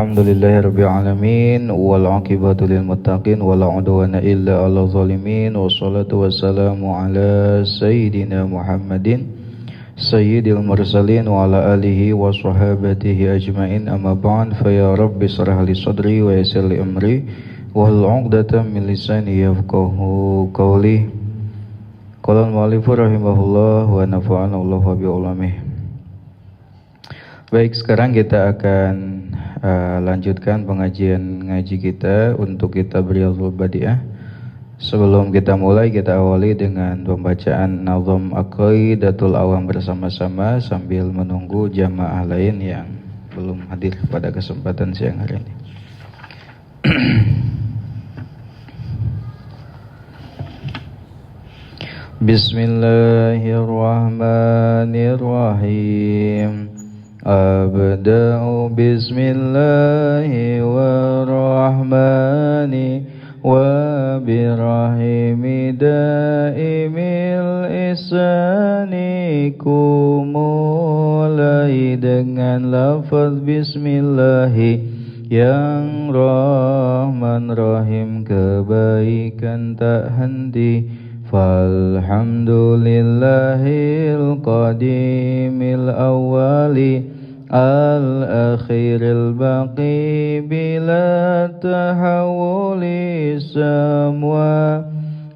Alhamdulillahirabbil alamin wal 'aqibatu lil muttaqin wala 'udwana illa 'alal zalimin wassalatu wassalamu ala sayyidina Muhammadin sayyidil mursalin wa ala alihi wa sahbihi ajmain amma ba'd fa ya rabbi shrah li sadri wa yassir li amri wal 'uqdatam min lisani yafqahu qawli. Qala al-mu'allif rahimahullah wa nafa'ana Allahu bi ulumih. Baik, sekarang kita akan lanjutkan pengajian ngaji kita untuk kitab Riyadhul Badi'ah. Sebelum kita mulai, kita awali dengan pembacaan Nazm Aqidatul Awam bersama-sama sambil menunggu jamaah lain yang belum hadir pada kesempatan siang hari ini. Bismillahirrahmanirrahim. Abda'u bismillahi wa rahmani wa birahimi daimil isani. Ku mulai dengan lafaz bismillahi yang rahman rahim, kebaikan tak henti. Falhamdulillahil qadimil awwali al-akhiril baqi bila tahawuli. Semua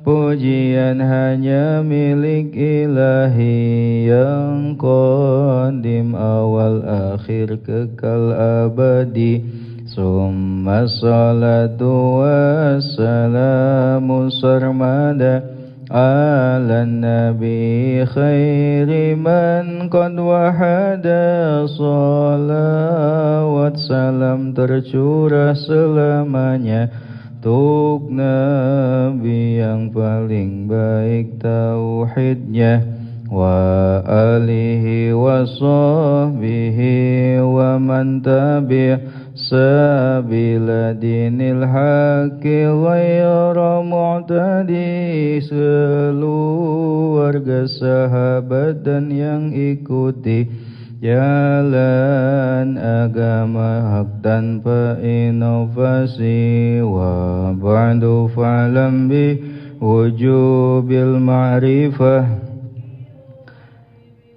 pujian hanya milik ilahi yang qadim awal akhir kekal abadi. Summa salatu wassalamu sarmada ala nabi khairi man qad wahada. Salawat salam tercurah selamanya untuk nabi yang paling baik tauhidnya, wa alihi wa sahbihi wa man tabi' sabila dinil haqqi ghayra mu'tadi. Seluarga sahabat dan yang ikuti jalan agama hak tanpa inovasi. Wa ba'du fa'lam bi wujubil ma'rifah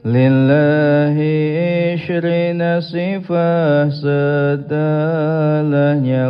lillahi ishrina sifah. Setelahnya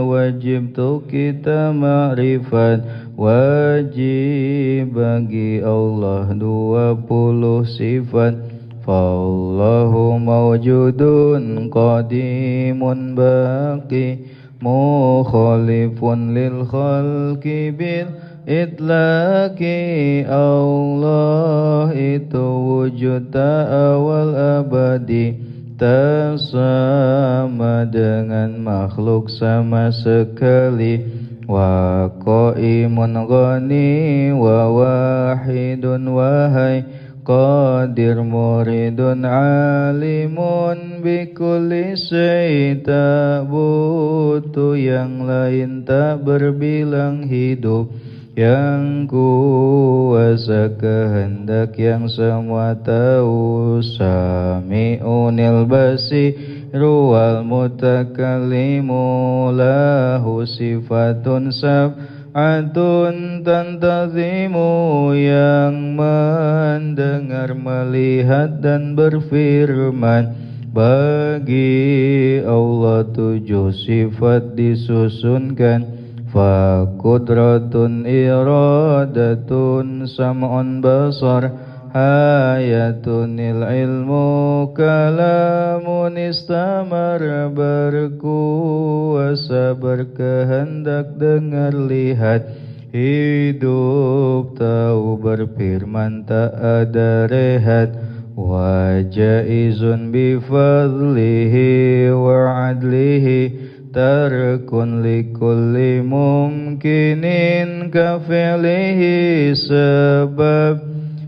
wajib untuk kita ma'rifat, wajib bagi Allah 20 sifat. Fallahu mawjudun qadimun baqi mukhalifun lil khalqi bil itlaqi. Allah itu wujud tak awal abadi, tak sama dengan makhluk sama sekali. Wa qaimun ghani wa wahidun wahai qadir muridun alimun bikulli syai'. Tak butuh yang lain, tak berbilang hidup, yang kuasa kehendak, yang semua tahu. Sami'unil basiru wal mutakallimu lahu sifatun sab'atun tantazimu. Yang mendengar, melihat dan berfirman, bagi Allah 7 sifat disusunkan. Fa qudratun iradatun sam'un basar hayatunil ilmu kalamun istamar. Berkuasa, berkehendak, dengar, lihat, hidup, tahu, berfirman, tak ada rehat. Wa jaizun bifadlihi wa adlihi tarkun likulli mumkinin kafi'lihi. Sebab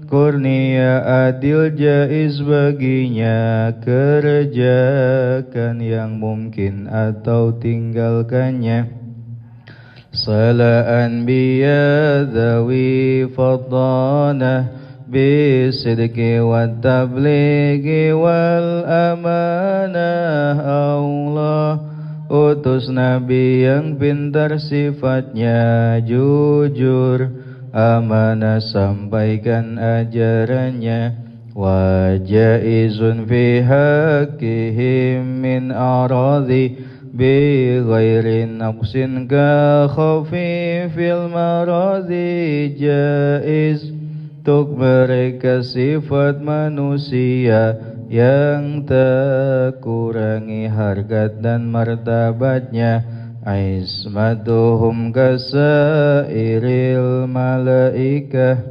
kurnia adil jaiz baginya, kerjakan yang mungkin atau tinggalkannya. Sala anbiya dhawi fadana bisidqi wa tablighi wal amanah. Allah utus Nabi yang pintar sifatnya, jujur, amanah sampaikan ajarannya, wa jaizun fi haqqihim min aradhi bi ghairi naqsin ka khafifil maradhi, jaiz untuk mereka sifat manusia yang tak kurangi harkat dan martabatnya, ismatuhum kasairil malaikah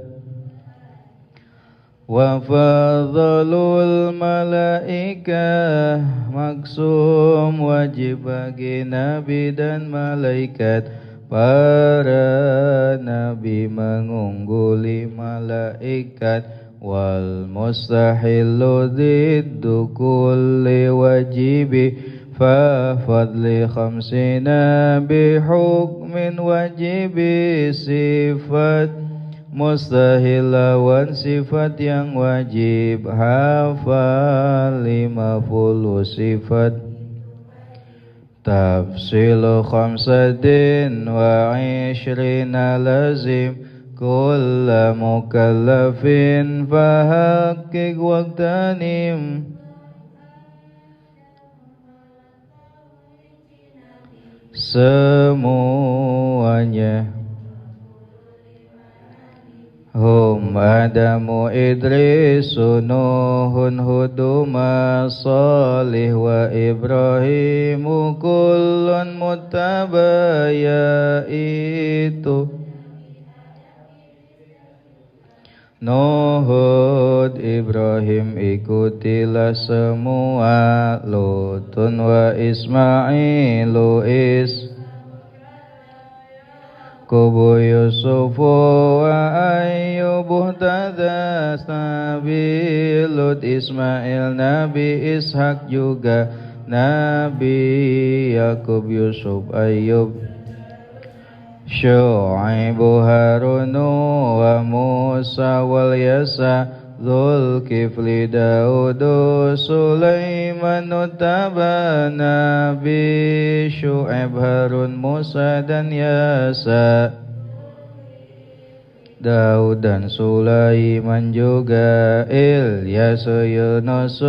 wa fadlul malaikah, maksum wajib bagi nabi dan malaikat. Para nabi mengungguli malaikat, wal mustahillu diddu kulli wajibi, fa fadli khamsina bi hukmin wajibi, sifat mustahil lawan sifat yang wajib, hafal 50 sifat. Tafsilu khamsatin wa ishrina lazim, kulla mukallafin fahakkik waqtanim. Semuanya hum Adamu Idrisu Nuhun Huduma Salih wa Ibrahimu kullun muttabaya, itu Nuhud Ibrahim ikutilah semua, Lutun wa Ismailu Kubu Yusufu wa Ayyubuh tadas, Nabi Lut, Ismail, Nabi Ishak juga, Nabi Yakub, Yusuf, Ayyub, Syu'aibu, Harunu wa Musa wal Yasa, Zulkifli, Daudu, Sulaiman, Uttaba, Nabi Syu'aib, Harun, Musa dan Yasa, Daud dan Sulaiman juga, Ilyas, Yunus,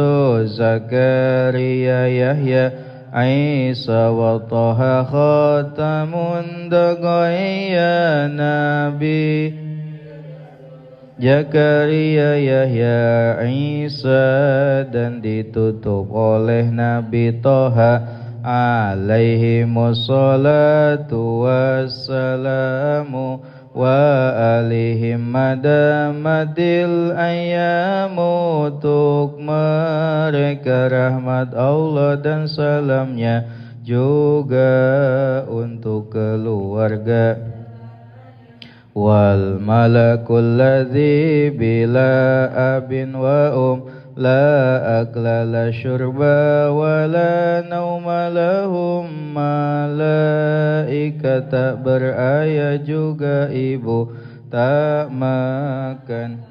Zakaria, Yahya, Isa wa Taha, Khatamun Dagaiya, Nabi Zakaria, Yahya, Isa, dan ditutup oleh Nabi Toha alaihimussalatu wassalamu wa alihim madamatil ayyamu, untuk mereka rahmat Allah dan salamnya, juga untuk keluarga. Wal malakul ladzi bila abin wa la akla la syurba wa la nauma lahum, malaikat tak berayah juga ibu tak makan.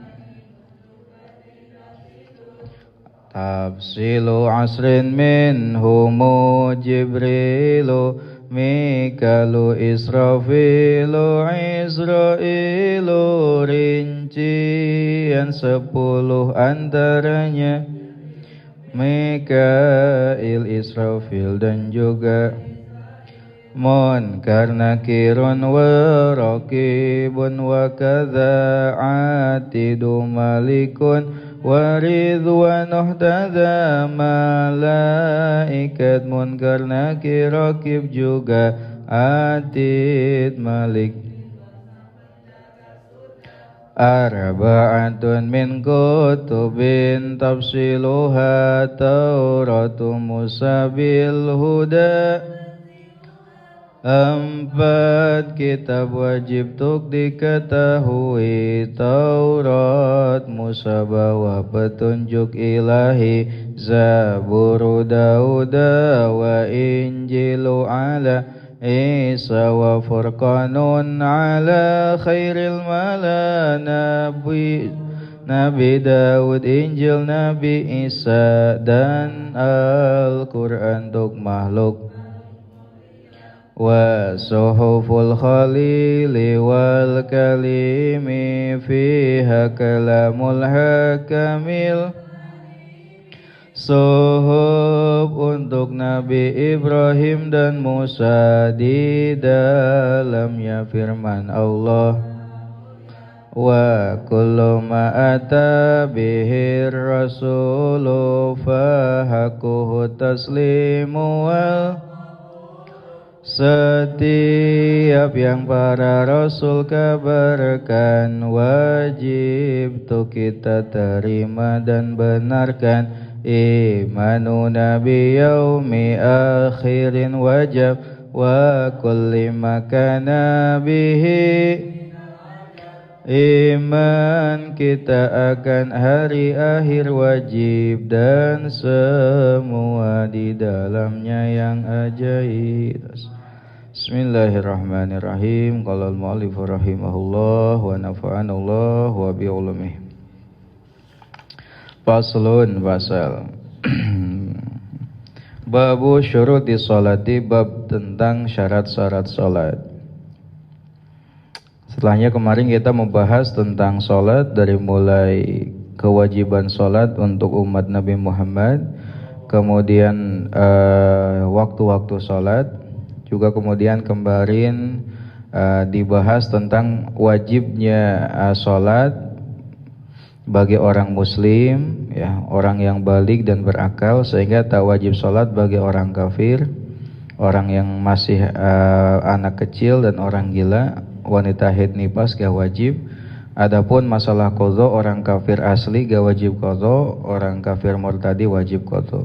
Tafsilu asrin minhumu Jibrilu, Mikalu, Israfilu, Israilu, rincian 10 antaranya, Mikail, Israfil dan juga Munkar, Nakirun wa Raqibun wa kadza Atidu, Malikun wa Ridwan, Uhdada, malaikat Munkar, Nakir, Raqib juga, Atid, Malik. Arba'atun min kutubin tafsiluha Tauratu Musa bil huda, 4 kitab wajib untuk diketahui, Taurat Musa bawa petunjuk ilahi, Zabur Dauda wa Injilu ala Isa wa Furqanun ala khairil mala, Nabi Daud, Injil Nabi Isa, dan Al-Quran untuk makhluk. wa suhuful khalili wal kalimi fiha kalamul hakamil. Suhuf untuk Nabi Ibrahim dan Musa, di dalamnya firman Allah. Wa kullu ma ata bihi rasulu fahakuhu taslimu wal. Setiap yang para rasul kabarkan wajib tuh kita terima dan benarkan. Imanu nabi yaumi akhirin wajib wa kulli makana bihi. Iman kita akan hari akhir wajib dan semua di dalamnya yang ajaib. Bismillahirrahmanirrahim. Qala al-mu'allif rahimahullah wa nafa'anallah wa bi'ulumih. Faslun fasal. Babu syuruti sholati, bab tentang syarat-syarat salat. Setelahnya kemarin kita membahas tentang salat, dari mulai kewajiban salat untuk umat Nabi Muhammad, kemudian waktu-waktu salat, juga kemudian kemarin dibahas tentang wajibnya salat bagi orang muslim, ya, orang yang baligh dan berakal, sehingga tak wajib salat bagi orang kafir, orang yang masih anak kecil dan orang gila, wanita haid nifas gak wajib. Adapun masalah qadha, orang kafir asli gak wajib qadha, orang kafir murtadi wajib qadha.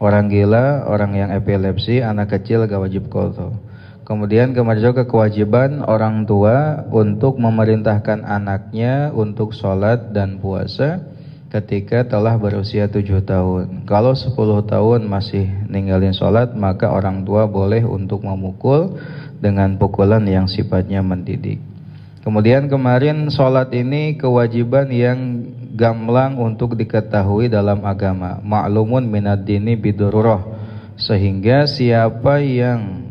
Orang gila, orang yang epilepsi, anak kecil gak wajib qadha. Kemudian kemarin juga kewajiban orang tua untuk memerintahkan anaknya untuk sholat dan puasa ketika telah berusia 7 tahun. Kalau 10 tahun masih ninggalin sholat, maka orang tua boleh untuk memukul dengan pukulan yang sifatnya mendidik. Kemudian kemarin sholat ini kewajiban yang gamblang untuk diketahui dalam agama. Ma'lumun minad dini bidururah. Sehingga siapa yang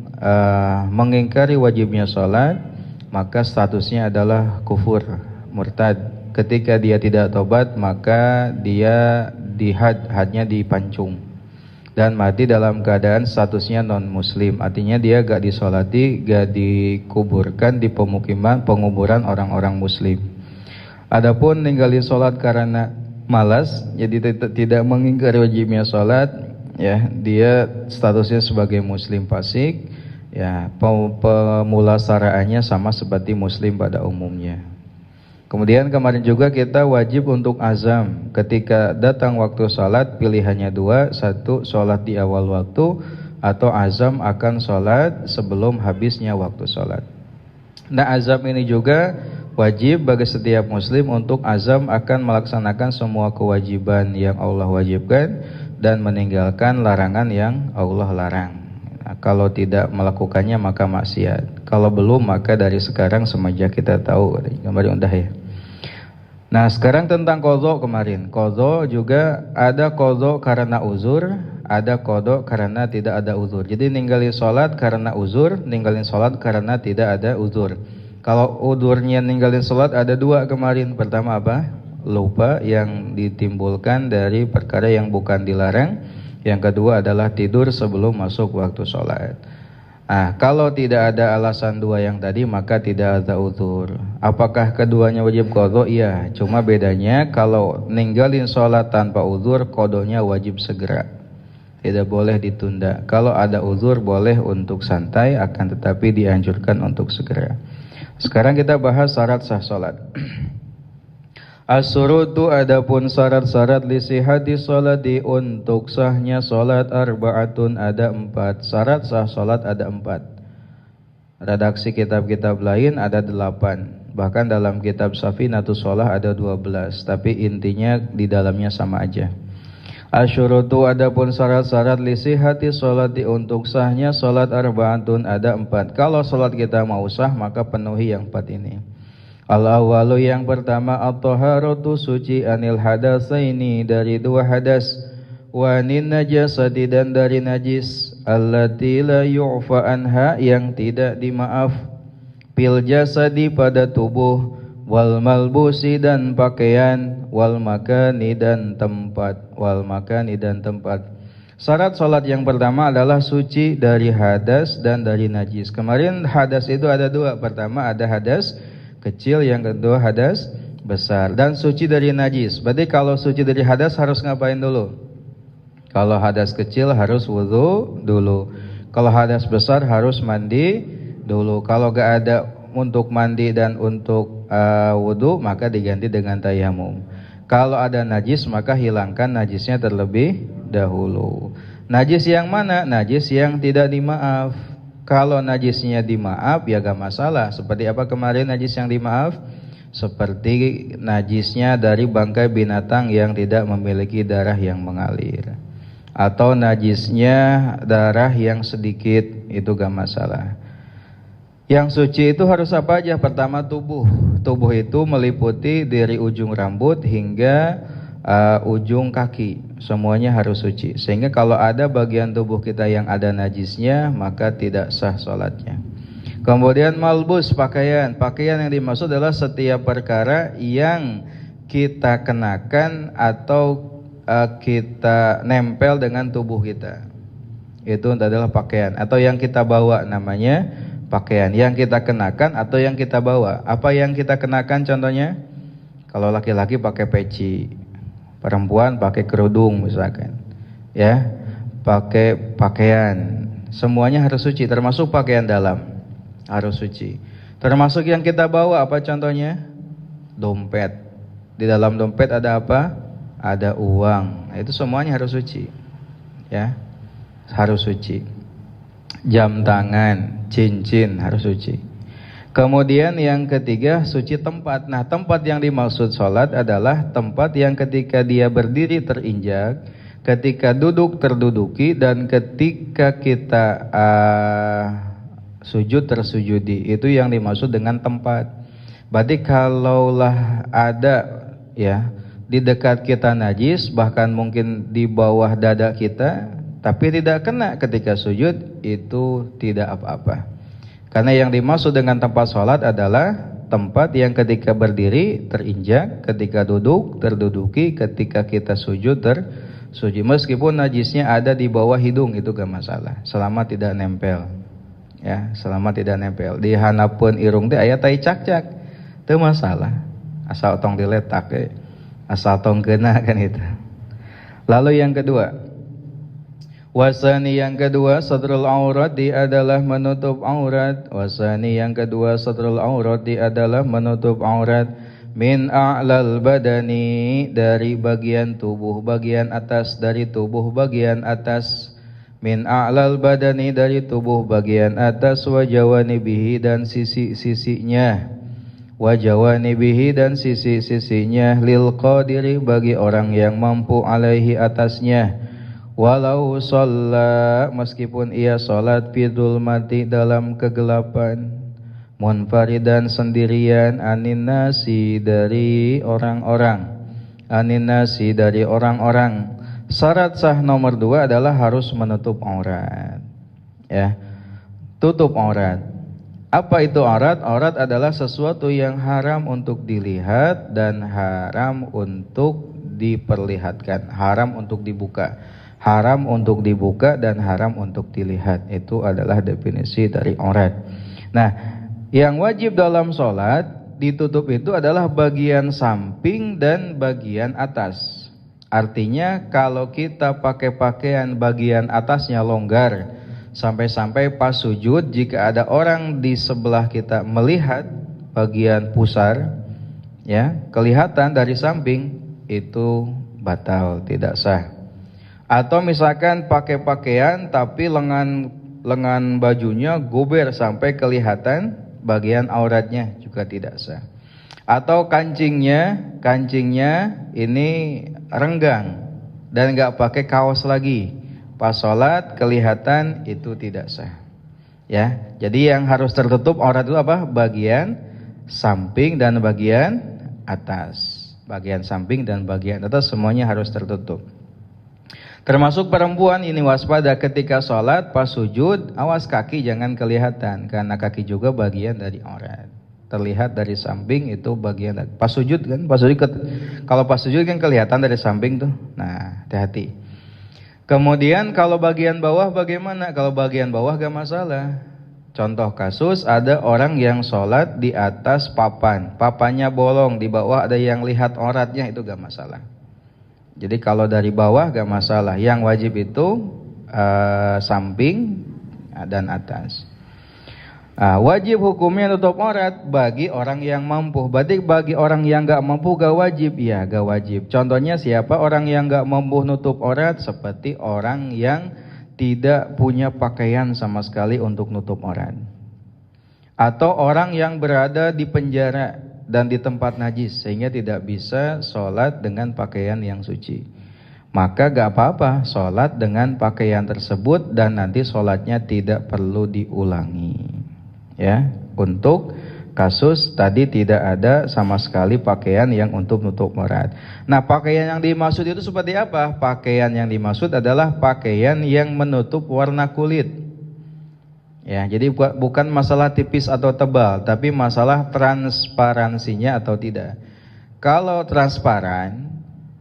mengingkari wajibnya sholat, maka statusnya adalah kufur, murtad. Ketika dia tidak tobat, maka dia hadnya dipancung dan mati dalam keadaan statusnya non muslim. Artinya dia gak disolati, gak dikuburkan di pemukiman penguburan orang-orang muslim. Adapun ninggalin sholat karena malas, jadi tidak mengingkari wajibnya sholat, ya, dia statusnya sebagai muslim fasik. Ya, pemulasaraannya sama seperti muslim pada umumnya. Kemudian kemarin juga kita wajib untuk azam. Ketika datang waktu salat, pilihannya dua. Satu, salat di awal waktu, atau azam akan salat sebelum habisnya waktu salat. Nah, azam ini juga wajib bagi setiap muslim untuk azam akan melaksanakan semua kewajiban yang Allah wajibkan dan meninggalkan larangan yang Allah larang. Kalau tidak melakukannya maka maksiat. Kalau belum maka dari sekarang semenjak kita tahu. Kemarin udah ya. Nah, sekarang tentang qadha kemarin. Qadha juga ada qadha karena uzur, ada qadha karena tidak ada uzur. Jadi ninggalin sholat karena uzur, ninggalin sholat karena tidak ada uzur. Kalau uzurnya ninggalin sholat ada dua kemarin. Pertama apa? Lupa yang ditimbulkan dari perkara yang bukan dilarang. Yang kedua adalah tidur sebelum masuk waktu sholat. Kalau tidak ada alasan dua yang tadi, maka tidak ada uzur. Apakah keduanya wajib qadha? Iya, cuma bedanya kalau ninggalin sholat tanpa uzur, qadhanya wajib segera, tidak boleh ditunda. Kalau ada uzur boleh untuk santai, akan tetapi dianjurkan untuk segera. Sekarang kita bahas syarat sah sholat. As-surutu, adapun syarat-syarat li sihhati sholati, untuk sahnya sholat, arba'atun, ada 4. Syarat sah sholat ada 4. Redaksi kitab-kitab lain ada 8. Bahkan dalam kitab Safinatus Shalah ada 12. Tapi intinya di dalamnya sama aja. As-syurutu, adapun syarat-syarat li sihhati sholati, untuk sahnya sholat, arba'atun, ada 4. Kalau sholat kita mau sah, maka penuhi yang 4 ini. Al-awwalu, yang pertama, at-taharatu, suci, anil hadasaini, dari 2 hadas, wa anin najasati, dan dari najis. allati la yu'fa anha, yang tidak dimaaf, fil jasadi, pada tubuh, wal malbusi, dan pakaian, wal makani, dan tempat, wal makani, dan tempat. Syarat salat yang pertama adalah suci dari hadas dan dari najis. Kemarin hadas itu ada dua. Pertama ada hadas kecil, yang kedua hadas besar, dan suci dari najis. Berarti kalau suci dari hadas harus ngapain dulu? Kalau hadas kecil harus wudu dulu. Kalau hadas besar harus mandi dulu. Kalau gak ada untuk mandi dan untuk wudu, maka diganti dengan tayamum. Kalau ada najis, maka hilangkan najisnya terlebih dahulu. Najis yang mana? Najis yang tidak dimaaf. Kalau najisnya dimaaf, ya gak masalah. Seperti apa kemarin najis yang dimaaf? Seperti najisnya dari bangkai binatang yang tidak memiliki darah yang mengalir, atau najisnya darah yang sedikit, itu gak masalah. Yang suci itu harus apa aja? Pertama tubuh. Tubuh itu meliputi dari ujung rambut hingga ujung kaki. Semuanya harus suci. Sehingga kalau ada bagian tubuh kita yang ada najisnya, maka tidak sah sholatnya. Kemudian malbus, pakaian. Pakaian yang dimaksud adalah setiap perkara yang kita kenakan atau kita nempel dengan tubuh kita. Itu adalah pakaian. Atau yang kita bawa, namanya pakaian. Yang kita kenakan atau yang kita bawa. Apa yang kita kenakan contohnya? Kalau laki-laki pakai peci, perempuan pakai kerudung misalkan, ya, pakai pakaian. Semuanya harus suci, termasuk pakaian dalam harus suci. Termasuk yang kita bawa, apa contohnya? Dompet. Di dalam dompet ada apa? Ada uang. Itu semuanya harus suci, ya, harus suci. Jam tangan, cincin harus suci. Kemudian yang ketiga, suci tempat. Nah, tempat yang dimaksud sholat adalah tempat yang ketika dia berdiri terinjak, ketika duduk terduduki, dan ketika kita sujud tersujudi. Itu yang dimaksud dengan tempat. Berarti kalaulah ada, ya, di dekat kita najis, bahkan mungkin di bawah dada kita, tapi tidak kena ketika sujud, itu tidak apa-apa. Karena yang dimaksud dengan tempat sholat adalah tempat yang ketika berdiri terinjak, ketika duduk terduduki, ketika kita sujud tersujud. Meskipun najisnya ada di bawah hidung, itu gak masalah, selama tidak nempel, ya, selama tidak nempel. Di handapun irung teh aya tai cak-cak, teu masalah, asal tong diletak, asal tong kena, kan itu. Lalu yang kedua, wasani, yang kedua, satrul aurati adalah menutup aurat. Wasani, yang kedua, satrul aurati adalah menutup aurat. Min a'lal badani, dari bagian tubuh bagian atas, dari tubuh bagian atas. Min a'lal badani, dari tubuh bagian atas. Wa jawanibihi, dan sisi-sisinya. Wa jawanibihi, dan sisi-sisinya. Lil qadiri, bagi orang yang mampu, alaihi, atasnya. Walau sholla, meskipun ia sholat, fidul mati, dalam kegelapan. Munfaridan, sendirian. Anin nasi, dari orang-orang. Anin nasi, dari orang-orang. Syarat sah nomor 2 adalah harus menutup aurat, ya, tutup aurat. Apa itu aurat? Aurat adalah sesuatu yang haram untuk dilihat dan haram untuk diperlihatkan, haram untuk dibuka. Haram untuk dibuka dan haram untuk dilihat. Itu adalah definisi dari aurat. Nah, yang wajib dalam sholat ditutup itu adalah bagian samping dan bagian atas. Artinya kalau kita pakai pakaian bagian atasnya longgar, sampai-sampai pas sujud, jika ada orang di sebelah kita melihat bagian pusar, ya, kelihatan dari samping, itu batal, tidak sah. Atau misalkan pakai pakaian tapi lengan bajunya gober sampai kelihatan bagian auratnya, juga tidak sah. Atau kancingnya ini renggang dan nggak pakai kaos lagi, pas sholat kelihatan, itu tidak sah, ya. Jadi yang harus tertutup aurat itu apa? Bagian samping dan bagian atas. Bagian samping dan bagian atas semuanya harus tertutup. Termasuk perempuan ini waspada ketika sholat, pas sujud, awas kaki jangan kelihatan. Karena kaki juga bagian dari aurat. Terlihat dari samping itu bagian dari, pas sujud kan, kalau pas sujud kan kelihatan dari samping tuh. Nah, hati-hati. Kemudian kalau bagian bawah bagaimana? Kalau bagian bawah gak masalah. Contoh kasus, ada orang yang sholat di atas papan, papannya bolong, di bawah ada yang lihat auratnya, itu gak masalah. Jadi kalau dari bawah gak masalah. Yang wajib itu samping dan atas. Wajib hukumnya nutup aurat bagi orang yang mampu. Berarti bagi orang yang gak mampu gak wajib? Ya gak wajib. Contohnya siapa orang yang gak mampu nutup aurat? Seperti orang yang tidak punya pakaian sama sekali untuk nutup aurat. Atau orang yang berada di penjara dan di tempat najis sehingga tidak bisa sholat dengan pakaian yang suci, maka gak apa-apa sholat dengan pakaian tersebut dan nanti sholatnya tidak perlu diulangi. Ya, untuk kasus tadi tidak ada sama sekali pakaian yang untuk nutup aurat. Nah, pakaian yang dimaksud itu seperti apa? Pakaian yang dimaksud adalah pakaian yang menutup warna kulit. Ya, jadi bukan masalah tipis atau tebal, tapi masalah transparansinya atau tidak. Kalau transparan,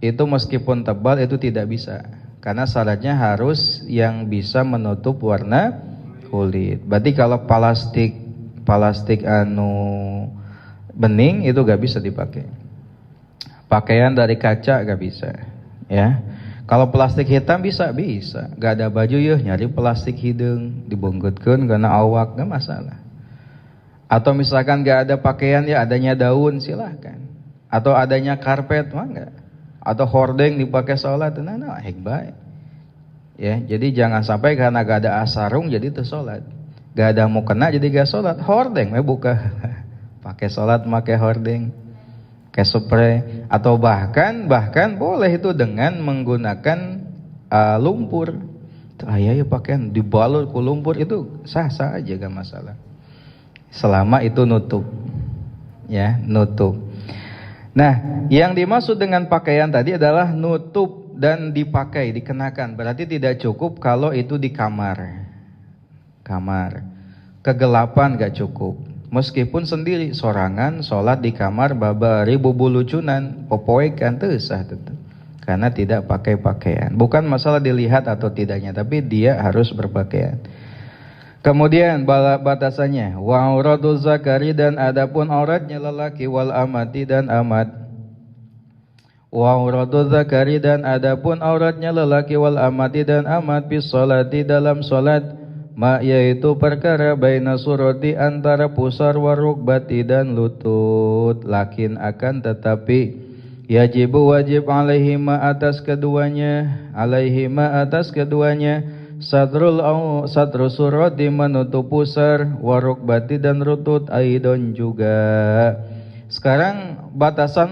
itu meskipun tebal itu tidak bisa. Karena syaratnya harus yang bisa menutup warna kulit. Berarti kalau plastik bening itu gak bisa dipakai. Pakaian dari kaca gak bisa. Ya. Kalau plastik hitam bisa, gak ada baju ya nyari plastik hidung, dibungkutkan karena awak, gak masalah. Atau misalkan gak ada pakaian ya adanya daun, silahkan. Atau adanya karpet, mah enggak. Atau hordeng dipakai sholat, nah baik. Ya, jadi jangan sampai karena gak ada asarung jadi itu sholat. Gak ada mau kena jadi gak sholat, hordeng, buka. Pakai sholat, pakai hordeng. Kayak spray, atau bahkan boleh itu dengan menggunakan lumpur. Ya pakaian dibalur ke lumpur itu sah-sah aja gak masalah. Selama itu nutup. Ya, nutup. Nah, yang dimaksud dengan pakaian tadi adalah nutup dan dipakai, dikenakan. Berarti tidak cukup kalau itu di kamar. Kegelapan gak cukup. Meskipun sendiri sorangan sholat di kamar babari bubulucunan popoekan teu sah tetap. Karena tidak pakai pakaian. Bukan masalah dilihat atau tidaknya, tapi dia harus berpakaian. Kemudian batasannya wa auratul zakari, dan adapun auratnya lelaki, wal amati dan amat. Wa auratul zakari, dan adapun auratnya lelaki, wal amati dan amat, bis sholati dalam sholat, yaitu perkara baina surati antara pusar warukbati dan lutut. Lakin akan tetapi wajib alaihima atas keduanya sadru surati menutup pusar, warukbati dan lutut aidon juga. Sekarang batasan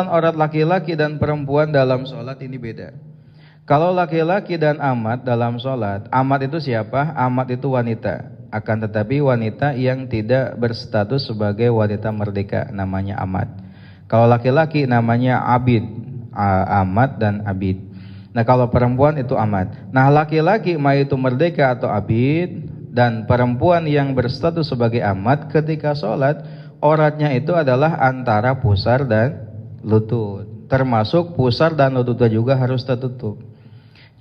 aurat laki-laki dan perempuan dalam sholat ini beda. Kalau laki-laki dan amat dalam sholat, amat itu siapa? Amat itu wanita. Akan tetapi wanita yang tidak berstatus sebagai wanita merdeka, namanya amat. Kalau laki-laki namanya abid, amat dan abid. Nah kalau perempuan itu amat. Nah laki-laki mau itu merdeka atau abid, dan perempuan yang berstatus sebagai amat ketika sholat, auratnya itu adalah antara pusar dan lutut. Termasuk pusar dan lututnya juga harus tertutup.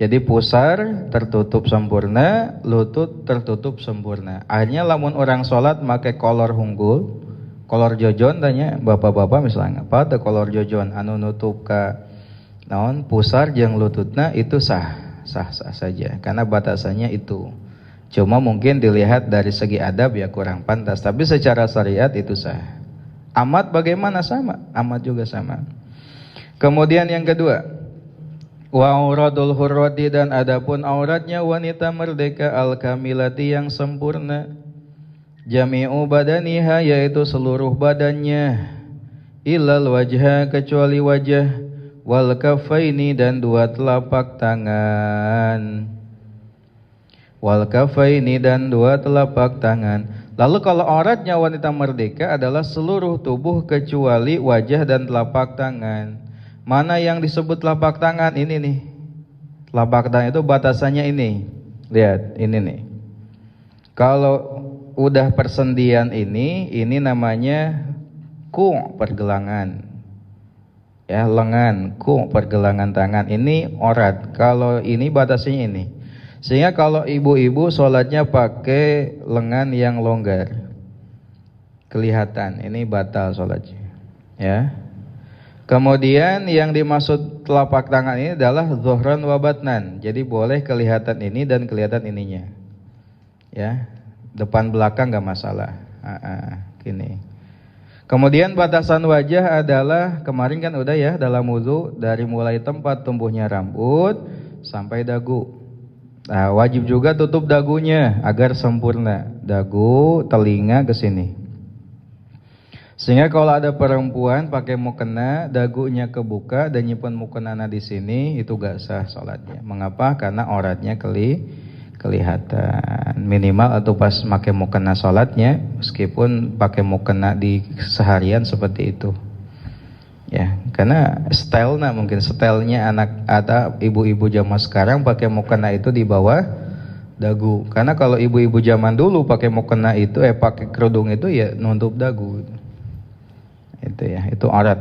Jadi pusar tertutup sempurna, lutut tertutup sempurna. Akhirnya lamun orang sholat make kolor hunggul, kolor jojon tanya bapak-bapak misalnya, apa teh kolor jojon anu nutup ka naon pusar jeung lututna, itu sah saja karena batasannya itu. Cuma mungkin dilihat dari segi adab ya kurang pantas, tapi secara syariat itu sah. Amat bagaimana? Sama, amat juga sama. Kemudian yang kedua, wa auratul hurrati, dan adapun auratnya wanita merdeka al-kamilati yang sempurna, jami'u badaniha, yaitu seluruh badannya, illal wajha, kecuali wajah, wal kafaini, dan dua telapak tangan. Wal kafaini, dan dua telapak tangan. Lalu kalau auratnya wanita merdeka adalah seluruh tubuh kecuali wajah dan telapak tangan. Mana yang disebut telapak tangan? Ini nih. Telapak tangan itu batasannya ini. Lihat, ini nih. Kalau udah persendian ini namanya ku pergelangan. Ya, lengan, ku pergelangan tangan. Ini orat. Kalau ini batasnya ini. Sehingga kalau ibu-ibu sholatnya pakai lengan yang longgar, kelihatan, ini batal sholatnya. Ya. Kemudian yang dimaksud telapak tangan ini adalah zuhran wa batnan. Jadi boleh kelihatan ini dan kelihatan ininya. Ya, depan belakang nggak masalah. Gini. Kemudian batasan wajah adalah kemarin kan udah ya dalam wudu dari mulai tempat tumbuhnya rambut sampai dagu. Nah, wajib juga tutup dagunya agar sempurna. Dagu, telinga ke sini. Sehingga kalau ada perempuan pakai mukena, dagunya kebuka dan nyimpen mukenana di sini, itu gak sah sholatnya. Mengapa? Karena auratnya kelihatan. Minimal atau pas pakai mukena sholatnya, meskipun pakai mukena di seharian seperti itu. Ya, karena mungkin stylenya anak atau ibu-ibu zaman sekarang pakai mukena itu di bawah dagu. Karena kalau ibu-ibu zaman dulu pakai mukena itu, pakai kerudung itu ya nutup dagu. Itu ya, itu aurat.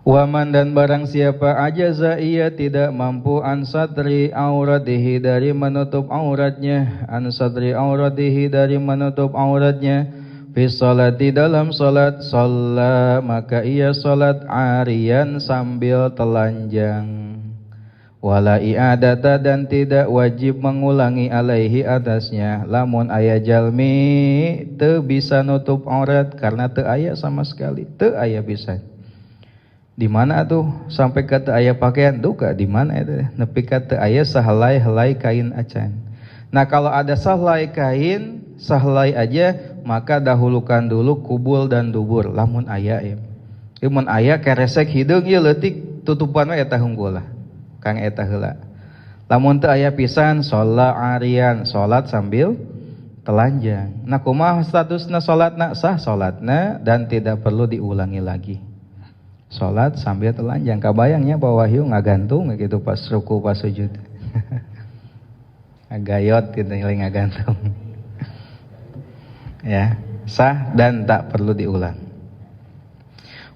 Waman dan barang siapa ajaza ia tidak mampu ansatri auratihi dari menutup auratnya, ansatri auratihi dari menutup auratnya, fi sholati dalam salat, shalla maka ia salat arian sambil telanjang. Wala i'adata dan tidak wajib mengulangi alaihi atasnya, lamun aya jalmi teu bisa nutup aurat karena teu aya sama sekali, teu aya bisa. Di mana tuh sampai ke teu aya pakaian duka di mana itu nepi ka teu aya sahelai-helai kain acan. Nah, kalau ada sahelai kain, sahelai aja maka dahulukan dulu kubul dan dubur lamun aya ya. Mun aya keresek hideung ieu leutik tutupan we eta hungkul lah. Kang eta heula. Lamun teu aya pisan sholat arian, salat sambil telanjang. Nah, kumaha statusna salatna? Sah salatna dan tidak perlu diulangi lagi. Salat sambil telanjang. Kabayangnya Pak Wahyu ngagantung gitu pas ruku pas sujud. Ngagayot gitu ngagantung. Ya, sah dan tak perlu diulang.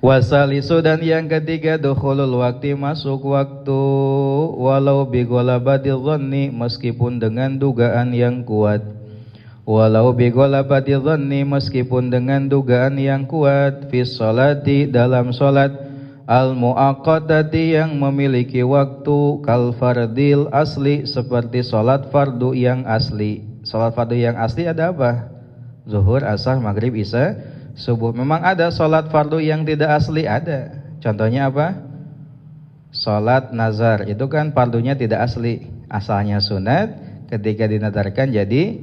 Wasalisu dan yang ketiga dukhulul waktu masuk waktu walau bigolabadil dhanni meskipun dengan dugaan yang kuat. Walau bigolabadil dhanni meskipun dengan dugaan yang kuat fi sholati dalam sholat al muaqqatati yang memiliki waktu kal fardil asli seperti sholat fardu yang asli. Sholat fardu yang asli ada apa? Zuhur, asar, maghrib, isya, subuh. Memang ada sholat fardu yang tidak asli, ada. Contohnya apa? Sholat nazar, itu kan fardunya tidak asli, asalnya sunat, ketika dinadarkan jadi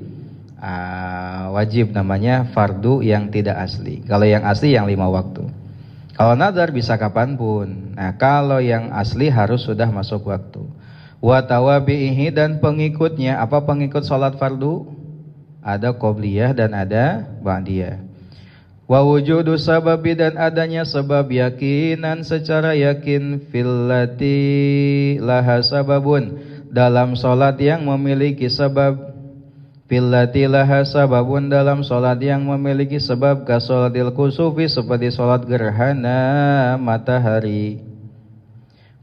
wajib, namanya fardu yang tidak asli. Kalau yang asli yang 5 waktu. Kalau nazar bisa kapanpun. Nah, kalau yang asli harus sudah masuk waktu. Wa tawabihi dan pengikutnya. Apa pengikut sholat fardu? Ada qobliyah dan ada ba'diyah. Wa wujudu sababi dan adanya sebab yakinan secara yakin fillati laha sababun dalam salat yang memiliki sebab, fillati laha sababun dalam salat yang memiliki sebab ka salatil kusufi seperti salat gerhana matahari.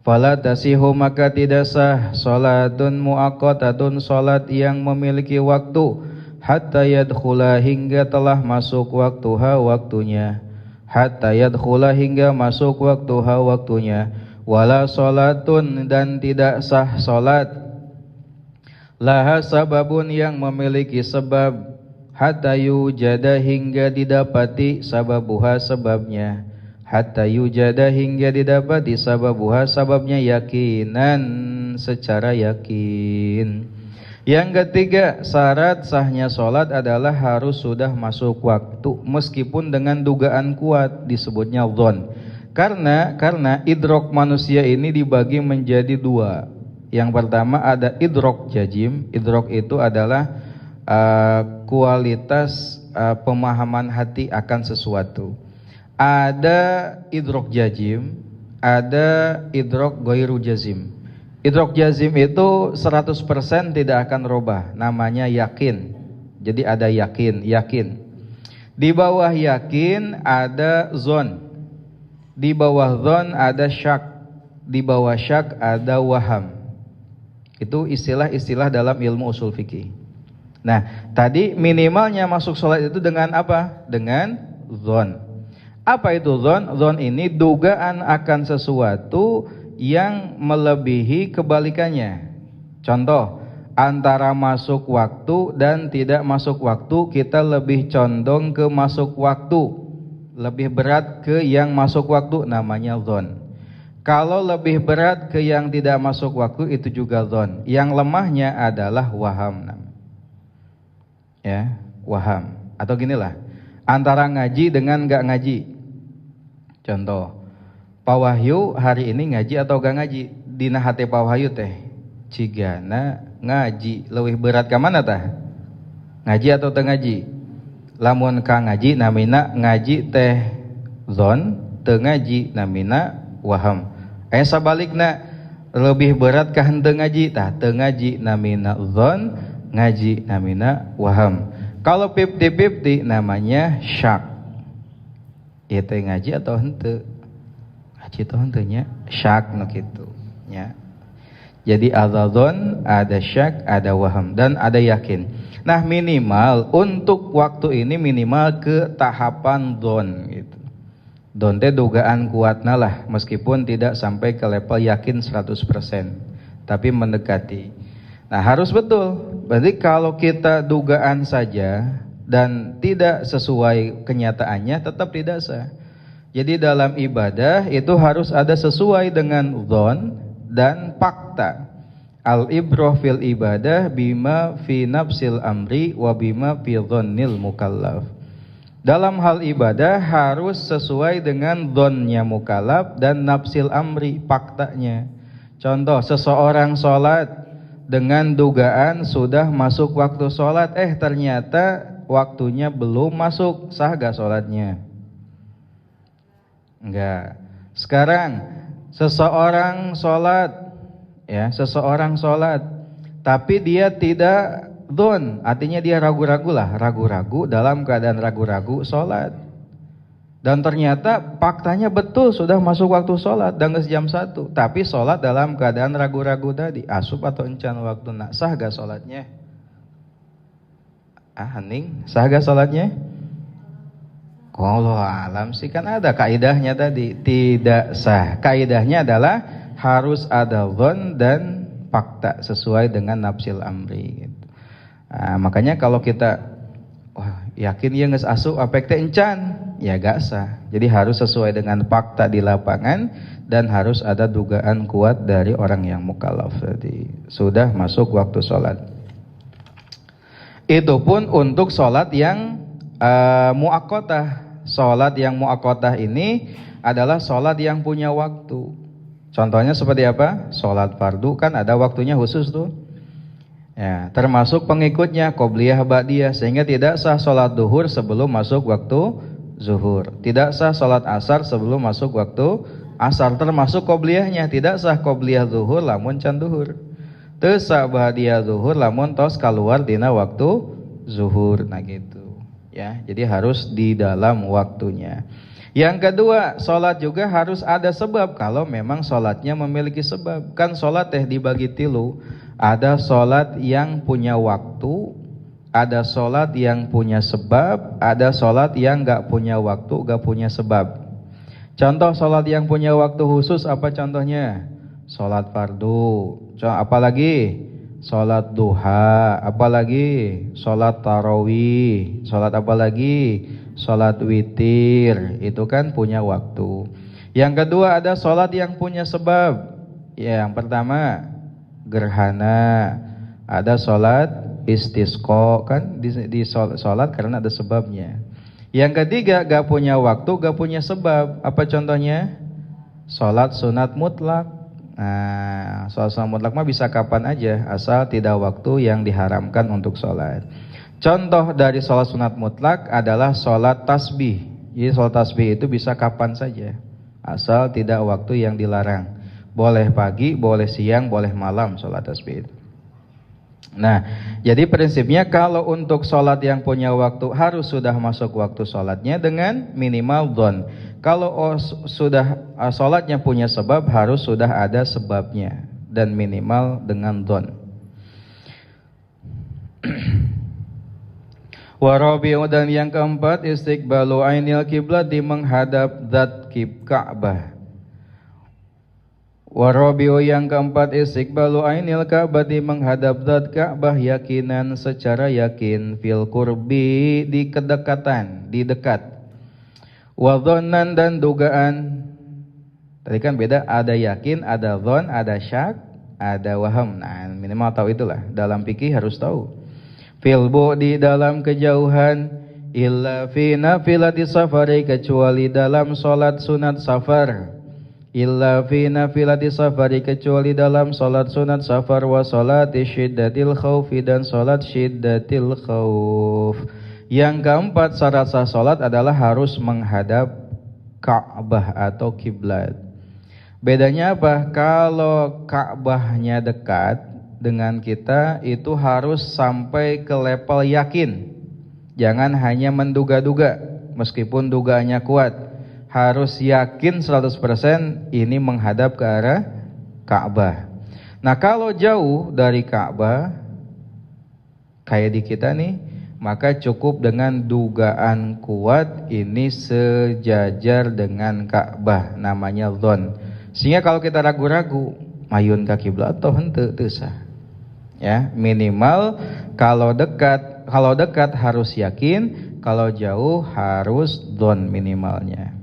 Fala tasihu maka tidak sah salatun muaqqatatun salat yang memiliki waktu hatta yadkhula hingga telah masuk waktuha waktunya, hatta yadkhula hingga masuk waktuha waktunya. Wala salatun dan tidak sah salat laha sababun yang memiliki sebab hatta yujada hingga didapati sababuha sebabnya, hatta yujada hingga didapati sababuha sebabnya yakinan secara yakin. Yang ketiga, syarat sahnya sholat adalah harus sudah masuk waktu meskipun dengan dugaan kuat, disebutnya dhon. Karena idrok manusia ini dibagi menjadi 2. Yang pertama ada idrok jazim. Idrok itu adalah kualitas pemahaman hati akan sesuatu. Ada idrok jazim, ada idrok ghairu jazim. Idrok jazim itu 100% tidak akan robah, namanya yakin. Jadi ada yakin. Di bawah yakin ada zon. Di bawah zon ada syak. Di bawah syak ada waham. Itu istilah-istilah dalam ilmu usul fikih. Nah, tadi minimalnya masuk sholat itu dengan apa? Dengan zon. Apa itu zon? Zon ini dugaan akan sesuatu yang melebihi kebalikannya. Contoh, antara masuk waktu dan tidak masuk waktu, kita lebih condong ke masuk waktu. Lebih berat ke yang masuk waktu, namanya zon. Kalau lebih berat ke yang tidak masuk waktu, itu juga zon. Yang lemahnya adalah waham. Ya, waham. Atau ginilah, antara ngaji dengan gak ngaji. Contoh, Pak Wahyu hari ini ngaji atau gak ngaji? Dina hati Pak Wahyu teh cigana ngaji. Lebih berat ke mana tah? Ngaji atau teu ngaji? Lamun ka ngaji namina ngaji teh zon, teu ngaji namina waham. Sabalikna lebih berat ka henteu ngaji tah? Teu ngaji namina zon, ngaji namina waham. Kalau 50-50 namanya syak. Ieu teh ngaji atau henteu? Ngaji atau henteu nya? Syak nu kitu nya. Jadi ada zon, ada syak, ada waham, dan ada yakin. Nah, minimal untuk waktu ini minimal ke tahapan zon gitu. Zon teh dugaan kuatna lah, meskipun tidak sampai ke level yakin 100%, tapi mendekati. Nah, harus betul. Berarti kalau kita dugaan saja dan tidak sesuai kenyataannya, tetap tidak sah. Jadi dalam ibadah itu harus ada sesuai dengan zon dan fakta. Al-ibrah fil ibadah bima fi nafsil amri wa bima fi dhannil mukallaf. Dalam hal ibadah harus sesuai dengan dhonnya mukallaf dan nafsil amri, faktanya. Contoh, seseorang sholat dengan dugaan sudah masuk waktu sholat, ternyata waktunya belum masuk, sah gak sholatnya? Enggak. Sekarang seseorang sholat, seseorang sholat, tapi dia tidak dhon, artinya dia ragu-ragu dalam keadaan ragu-ragu sholat. Dan ternyata faktanya betul sudah masuk waktu sholat dan jam 1, tapi sholat dalam keadaan ragu-ragu tadi, asup atau encan waktu, nak sah gak sholatnya? Hening, sah gak sholatnya? Kalau alam sih kan ada kaidahnya tadi, tidak sah. Kaidahnya adalah harus ada dhon dan fakta sesuai dengan nafsil amri gitu. Makanya kalau kita yakin ya geus asup apek teh encan, ya gak sah. Jadi harus sesuai dengan fakta di lapangan dan harus ada dugaan kuat dari orang yang mukallaf tadi, sudah masuk waktu sholat. Itu pun untuk sholat yang muakkotah. Sholat yang muakkotah ini adalah sholat yang punya waktu. Contohnya seperti apa? Sholat fardu kan ada waktunya khusus tuh. Ya, termasuk pengikutnya qobliyah ba'diyah, sehingga tidak sah sholat duhur sebelum masuk waktu zuhur. Tidak sah sholat asar sebelum masuk waktu asar, termasuk qobliyahnya. Tidak sah qobliyah zuhur lamun can duhur. Teu sah ba'diyah zuhur lamun tos keluar dina waktu zuhur. Nah gitu. Ya, jadi harus di dalam waktunya. Yang kedua, sholat juga harus ada sebab. Kalau memang sholatnya memiliki sebab, kan sholat dibagi tilu. Ada sholat yang punya waktu, ada sholat yang punya sebab, ada sholat yang gak punya waktu, gak punya sebab. Contoh sholat yang punya waktu khusus apa contohnya? Sholat fardu, apalagi sholat duha, apalagi sholat tarawih, sholat apalagi sholat witir, itu kan punya waktu. Yang kedua ada sholat yang punya sebab. Yang pertama gerhana, ada sholat istisqa, kan di sholat karena ada sebabnya. Yang ketiga gak punya waktu, gak punya sebab. Apa contohnya? Sholat sunat mutlak. Nah, sholat sunat mutlak mah bisa kapan aja, asal tidak waktu yang diharamkan untuk sholat. Contoh dari sholat sunat mutlak adalah sholat tasbih. Jadi sholat tasbih itu bisa kapan saja, asal tidak waktu yang dilarang. Boleh pagi, boleh siang, boleh malam sholat tasbih. Nah, jadi prinsipnya kalau untuk sholat yang punya waktu harus sudah masuk waktu sholatnya dengan minimal dhon. Kalau sudah sholatnya punya sebab harus sudah ada sebabnya dan minimal dengan dhon. Warabi'u dan yang keempat istiqbalu ainil kiblat di menghadap zat Ka'bah. Warabi'u yang keempat istiqbalu ainil Ka'bah di menghadap zat Ka'bah yakinan secara yakin fil qurbi di kedekatan, di dekat. Wa dhannan dan dugaan. Tadi kan beda, ada yakin, ada dhon, ada syak, ada waham. Nah, minimal tahu itulah. Dalam fikih harus tahu. Fil bu'di dalam kejauhan, illa fi nafilati safari kecuali dalam salat sunat safar. Illa fi nafilati safari kecuali dalam salat sunat safar wa salati syiddatil khaufi dan salat syiddatil khauf. Yang keempat syarat sah salat adalah harus menghadap Ka'bah atau kiblat. Bedanya apa? Kalau Ka'bahnya dekat dengan kita itu harus sampai ke level yakin. Jangan hanya menduga-duga meskipun dugaannya kuat. Harus yakin 100% ini menghadap ke arah Ka'bah. Nah, kalau jauh dari Ka'bah kayak di kita nih, maka cukup dengan dugaan kuat ini sejajar dengan Ka'bah, namanya dhon. Sehingga kalau kita ragu-ragu mayun ka kiblat atau henteu teu sah. Ya, minimal kalau dekat harus yakin, kalau jauh harus dhon minimalnya.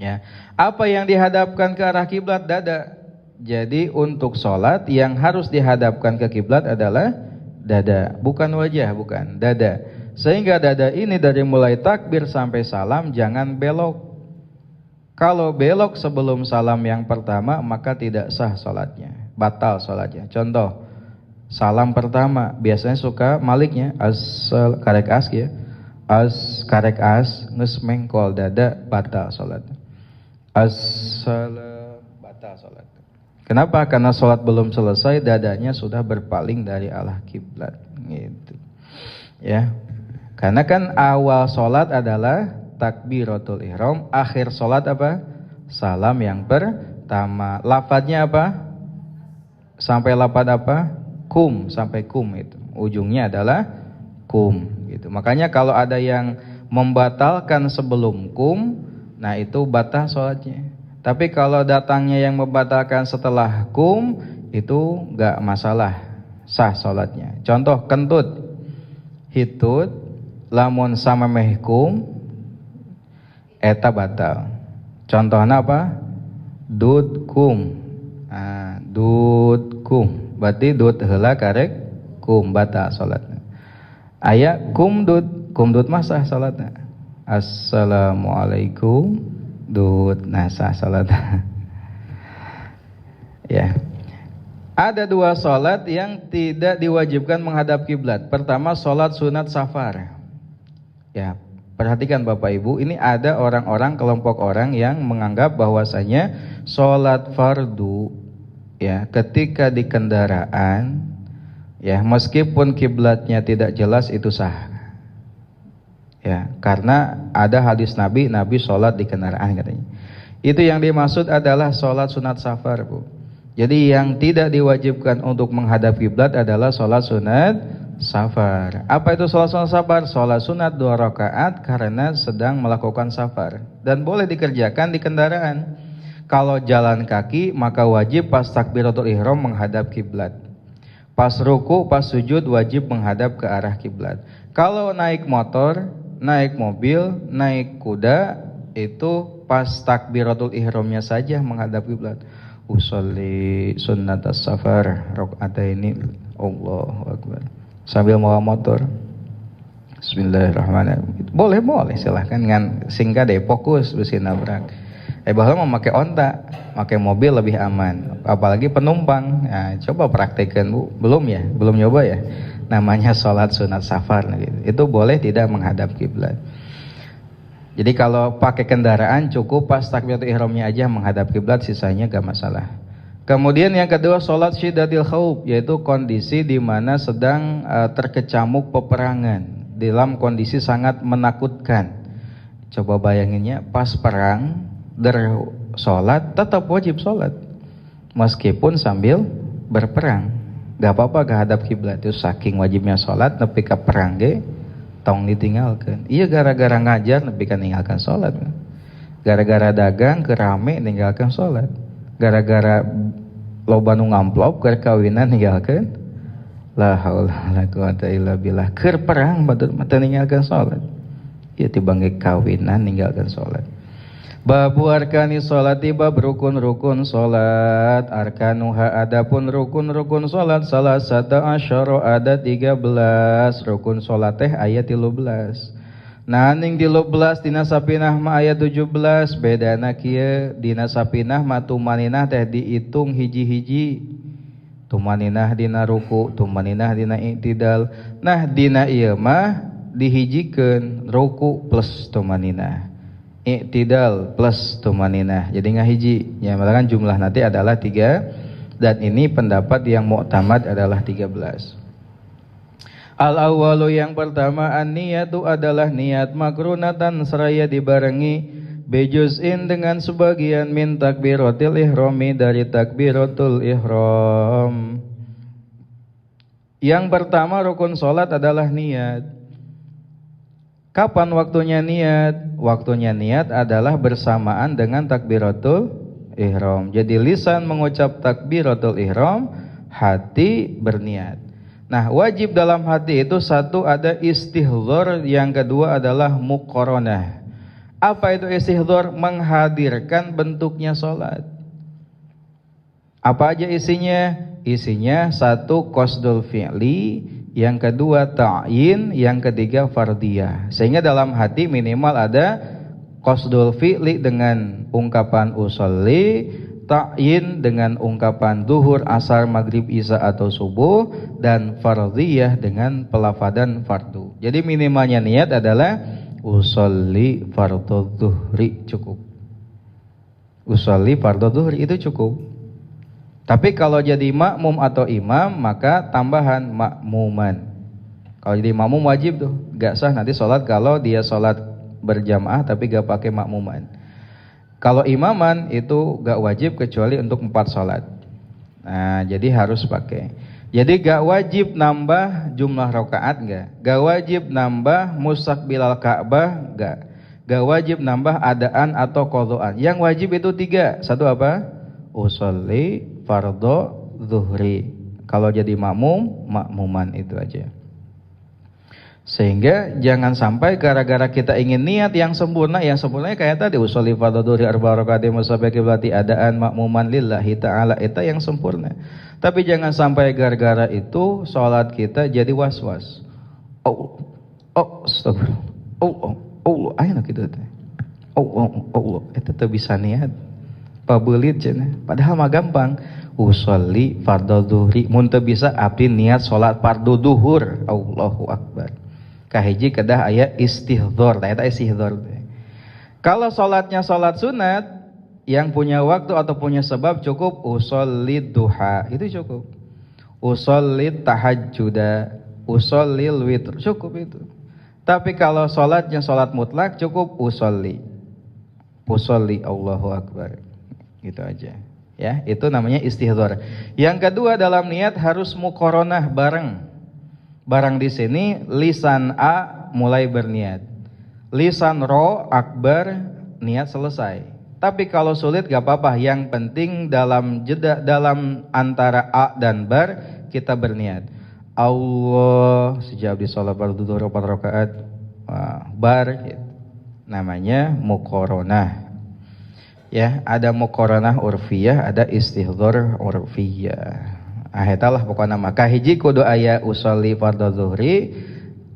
Ya. Apa yang dihadapkan ke arah kiblat? Dada. Jadi untuk sholat yang harus dihadapkan ke kiblat adalah dada, bukan wajah, bukan dada. Sehingga dada ini dari mulai takbir sampai salam jangan belok. Kalau belok sebelum salam yang pertama maka tidak sah sholatnya, batal sholatnya. Contoh, salam pertama biasanya suka maliknya karek as ya, karek as nges mengkol dada, batal sholat. Batal sholat. Kenapa? Karena sholat belum selesai, dadanya sudah berpaling dari arah kiblat gitu. Ya. Karena kan awal sholat adalah takbiratul ihram, akhir sholat apa? Salam yang pertama. Lafadznya apa? Sampai lafadz apa? Kum, sampai kum itu. Ujungnya adalah kum gitu. Makanya kalau ada yang membatalkan sebelum kum, nah itu batal sholatnya. Tapi kalau datangnya yang membatalkan setelah kum, itu enggak masalah, sah sholatnya. Contoh kentut, hitut, lamun sama meh kum, eta batal. Contohnya apa? Dud kum. Dud kum. Berarti dud heula karek kum, batal salatna. Aya kumdud mah sah salatna. Assalamualaikum dud sah salatna. Ya. Ada dua salat yang tidak diwajibkan menghadap kiblat. Pertama salat sunat safar. Ya, perhatikan Bapak Ibu, ini ada orang-orang, kelompok orang yang menganggap bahwasanya salat fardu ya ketika di kendaraan ya meskipun kiblatnya tidak jelas itu sah. Ya, karena ada hadis Nabi sholat di kendaraan katanya. Itu yang dimaksud adalah sholat sunat safar, Bu. Jadi yang tidak diwajibkan untuk menghadap kiblat adalah sholat sunat safar. Apa itu sholat sunat safar? Sholat sunat 2 rakaat karena sedang melakukan safar dan boleh dikerjakan di kendaraan. Kalau jalan kaki maka wajib pas takbiratul ihram menghadap kiblat. Pas ruku, pas sujud wajib menghadap ke arah kiblat. Kalau naik motor, naik mobil, naik kuda itu pas takbiratul ihramnya saja menghadap kiblat. Usolli sunnatas safar rakaataini Allahu akbar. Sambil bawa motor. Bismillahirrahmanirrahim. Boleh silahkan ngan singkat deh, fokus besi nabrak. Bahwa memakai onta, pakai mobil lebih aman, apalagi penumpang. Nah, coba praktekkan Bu, belum nyoba ya. Namanya sholat sunat safar, gitu. Itu boleh tidak menghadap kiblat. Jadi kalau pakai kendaraan cukup pas takbiratul ihramnya aja menghadap kiblat, sisanya gak masalah. Kemudian yang kedua, sholat syiddatil khauf, yaitu kondisi di mana sedang terkecamuk peperangan, dalam kondisi sangat menakutkan. Coba bayanginnya, pas perang, sholat tetap wajib sholat, meskipun sambil berperang. Gak apa-apa kehadap kiblat, itu saking wajibnya sholat, nepi ka perang ge tong ditinggalkan. Iya, gara-gara ngajar nepi ka ninggalkan sholat, gara-gara dagang kerame ninggalkan sholat, gara-gara loba nu ngamplop keur kawinan ninggalkan. La haula wala quwata illa billah. Keur perang batur mah ninggalkan sholat. Ieu tibang ge kawinan ninggalkan sholat. Babu arkani sholati, bab rukun-rukun sholat. Arkanuha, adapun rukun-rukun sholat, salah satu asyara, ada 13 rukun sholat teh ayat 13. Nah ning 13 dina sapinah mah ayat 17. Bedana kieu, dina sapinah mah tumaninah teh diitung hiji-hiji. Tumaninah dina ruku, tumaninah dina i'tidal. Nah dina ieu mah dihijikeun ruku plus tumaninah, i'tidal plus tumaninah, jadi ngahiji. Ya, maka jumlah nanti adalah 3, dan ini pendapat yang mu'tamad adalah 13. Al-awwalu, yang pertama, an-niyatu adalah niat, makrunatan seraya dibarengi, bejuz'in dengan sebagian, min takbiratul ihrami, dari takbiratul ihram. Yang pertama rukun salat adalah niat. Kapan waktunya niat? Waktunya niat adalah bersamaan dengan takbiratul ihram. Jadi lisan mengucap takbiratul ihram, hati berniat. Nah, wajib dalam hati itu satu ada istihdzar, yang kedua adalah muqaranah. Apa itu istihdzar? Menghadirkan bentuknya salat. Apa aja isinya? Isinya satu qasdul fi'li, yang kedua ta'yin, yang ketiga fardiyah. Sehingga dalam hati minimal ada qasdul fi'li dengan ungkapan usolli, ta'yin dengan ungkapan duhur, asar, maghrib, isya atau subuh, dan fardiyah dengan pelafadan fardu. Jadi minimalnya niat adalah usolli fardhu dhuhri, cukup. Usolli fardhu dhuhri itu cukup. Tapi kalau jadi makmum atau imam, maka tambahan makmuman. Kalau jadi makmum wajib tuh, gak sah nanti sholat kalau dia sholat berjamaah tapi gak pakai makmuman. Kalau imaman itu gak wajib kecuali untuk 4 sholat. Nah, jadi harus pakai. Jadi gak wajib nambah jumlah rakaat, gak wajib nambah mustaqbilal Ka'bah, gak wajib nambah adaan atau qadhaan. Yang wajib itu 3. Satu apa? Usolli fardhu zuhri. Kalau jadi makmum, makmuman itu aja. Sehingga jangan sampai gara-gara kita ingin niat yang sempurna, yang sempurnanya kayak tadi usolli fardhu zuhri arba rakaat musabbiqi berarti adaan makmuman lillahi ta'ala, itu yang sempurna. Tapi jangan sampai gara-gara itu salat kita jadi was-was. Astagfirullah. Ayeuna kitu teh. Eta teh bisa niat. Pabelit cenah. Padahal mah gampang. Usolli fardhu zuhri, mun teu bisa abdi niat salat fardhu duhur. Allahu akbar. Kahiji kedah aya istihdzar, eta istihdzar. Kalau salatnya salat sunat yang punya waktu atau punya sebab, cukup usolli duha, itu cukup. Usolli tahajjuda, ushollil witr, cukup itu. Tapi kalau salatnya salat mutlak, cukup usolli. Usolli Allahu akbar. Gitu aja. Ya, itu namanya istihdzar. Yang kedua, dalam niat harus muqaranah bareng. Bareng di sini lisan A mulai berniat. Lisan ro akbar niat selesai. Tapi kalau sulit gak apa-apa, yang penting dalam jeda, dalam antara A dan bar kita berniat. Allah sejak di sholat fardhu zuhur 4 rakaat bar gitu. Namanya muqaranah. Ya, ada muqaranah urfiyah, ada istihdzar urfiyah. Eta lah pokona maka hiji kudu aya usolli fardhu zuhri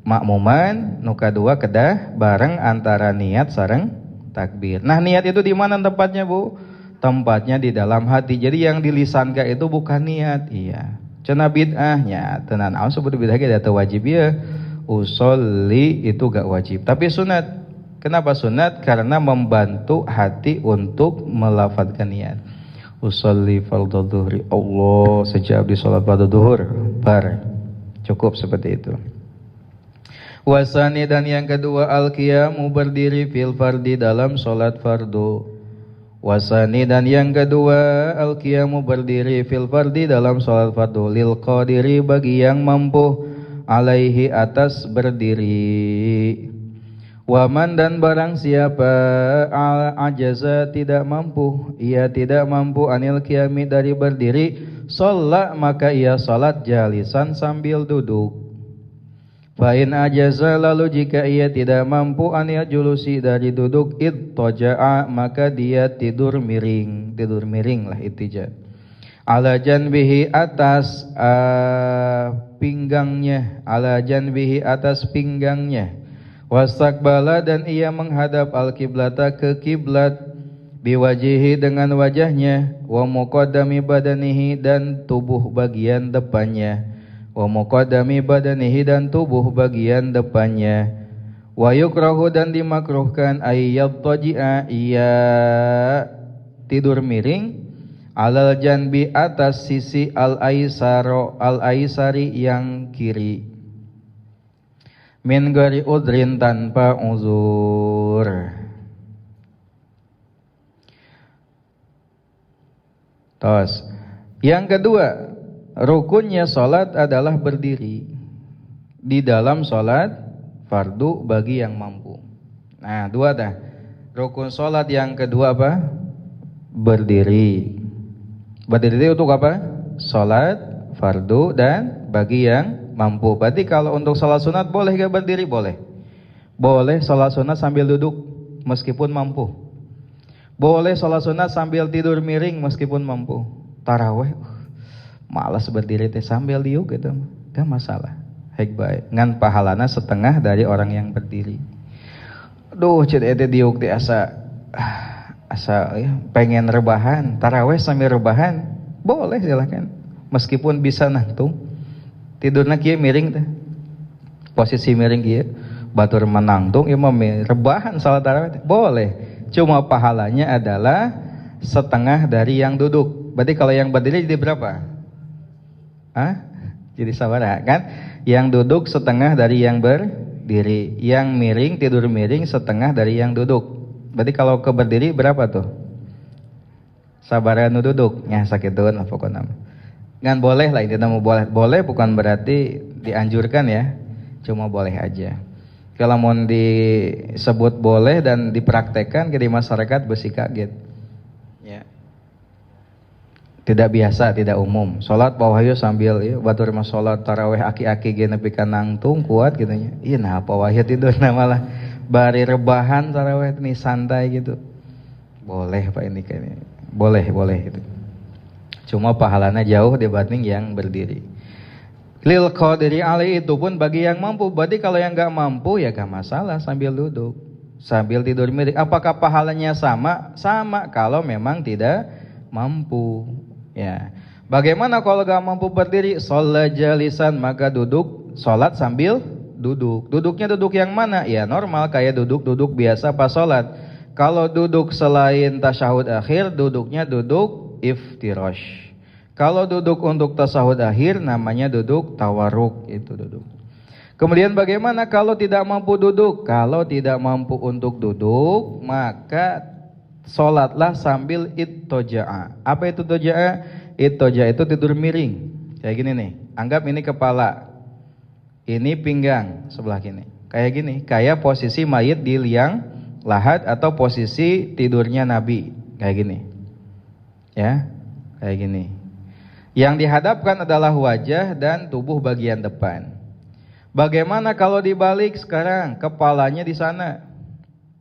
makmuman, nu kadua kedah bareng antara niat sareng takbir. Nah, niat itu di mana tempatnya, Bu? Tempatnya di dalam hati. Jadi yang dilisankan itu bukan niat. Iya. Cenah bid'ah nya, teu naon sebut bid'ah ge teu wajib ya. Usolli itu gak wajib, tapi sunat. Kenapa sunat? Karena membantu hati untuk melafadzkan niat. Usolli fardhu dhuhri, Allah sejak di salat pada duhur, cukup seperti itu. Wasani, dan yang kedua al-qiyamu, berdiri fil fardi, dalam salat fardu. Wasani, dan yang kedua al-qiyamu, berdiri fil fardi, dalam salat fardu. Lil qadiri, bagi yang mampu, alaihi, atas berdiri. Waman, dan barang siapa ajaza, tidak mampu, ia tidak mampu, anil qiyami, dari berdiri, sholat, maka ia salat jalisan, sambil duduk. Fa'in ajaza, lalu jika ia tidak mampu, anil julusi, dari duduk, ittaja'a, maka dia tidur miring. Tidur miring lah ittija. Ala janbihi, atas pinggangnya. Ala janbihi, atas pinggangnya. Wastaqbala, dan ia menghadap al-kiblata, ke kiblat. Biwajihi, dengan wajahnya. Wa muqaddami badanihi, dan tubuh bagian depannya. Wa muqaddami badanihi, dan tubuh bagian depannya. Wa yukrahu, dan dimakruhkan, ayyattaji'a, ia tidur miring, alal janbi, atas sisi al-aisari, yang kiri. Min ghairi udrin, tanpa uzur. Tos. Yang kedua, rukunnya salat adalah berdiri di dalam salat fardu bagi yang mampu. Nah, dua dah. Rukun salat yang kedua apa? Berdiri. Berdiri untuk apa? Salat fardu dan bagi yang mampu. Berarti kalau untuk salat sunat boleh gak berdiri? Boleh. Boleh salat sunat sambil duduk meskipun mampu. Boleh salat sunat sambil tidur miring meskipun mampu. Tarawih malas berdiri teh sambil diuk gitu, gak masalah. Hek baik, ngan pahalana setengah dari orang yang berdiri. Aduh, ced ete diuk teh asa ya, pengen rebahan, tarawih sambil rebahan, boleh silakan. Meskipun bisa nangtung. Tidurna kieu miring teh. Posisi miring kieu, batur menangtung ieu mah rebahan salat tarawih teh. Boleh. Cuma pahalanya adalah setengah dari yang duduk. Berarti kalau yang berdiri jadi berapa? Jadi sabaraha kan? Yang duduk setengah dari yang berdiri, yang miring tidur miring setengah dari yang duduk. Berarti kalau ke berdiri berapa tuh? Sabaraha nu duduk, nya sakituan lah pokoknya. Ngan boleh lah, intinya mau boleh. Boleh bukan berarti dianjurkan ya, cuma boleh aja. Kalau mau disebut boleh dan dipraktekkan di masyarakat besi kaget. Ya. Tidak biasa, tidak umum. Salat pawayu sambil ya, batur mah salat tarawih aki-aki ge nepi ka nangtung kuat gitu nya. Ieu nah pawayu tidurna malah bari rebahan tarawih ini santai gitu. Boleh Pak ini kayaknya. Boleh gitu. Cuma pahalanya jauh dibanding yang berdiri. Lil qadiri alai, itu pun bagi yang mampu. Berarti kalau yang enggak mampu ya enggak masalah sambil duduk, sambil tidur miring. Apakah pahalanya sama? Sama kalau memang tidak mampu. Ya. Bagaimana kalau gak mampu berdiri? Sholat jalisan, maka duduk, sholat sambil duduk. Duduknya duduk yang mana? Ya normal kayak duduk biasa pas sholat. Kalau duduk selain tasyahud akhir, duduknya duduk iftirash. Kalau duduk untuk tasyahud akhir, namanya duduk tawarruk, itu duduk. Kemudian bagaimana kalau tidak mampu duduk? Kalau tidak mampu untuk duduk, maka sholatlah sambil ittoja'a. Apa itu ittoja'a? Ittoja'a itu tidur miring. Kayak gini nih. Anggap ini kepala. Ini pinggang sebelah kini. Kayak gini. Kayak posisi mayit di liang lahat atau posisi tidurnya Nabi. Kayak gini. Ya. Kayak gini. Yang dihadapkan adalah wajah dan tubuh bagian depan. Bagaimana kalau dibalik sekarang? Kepalanya di sana.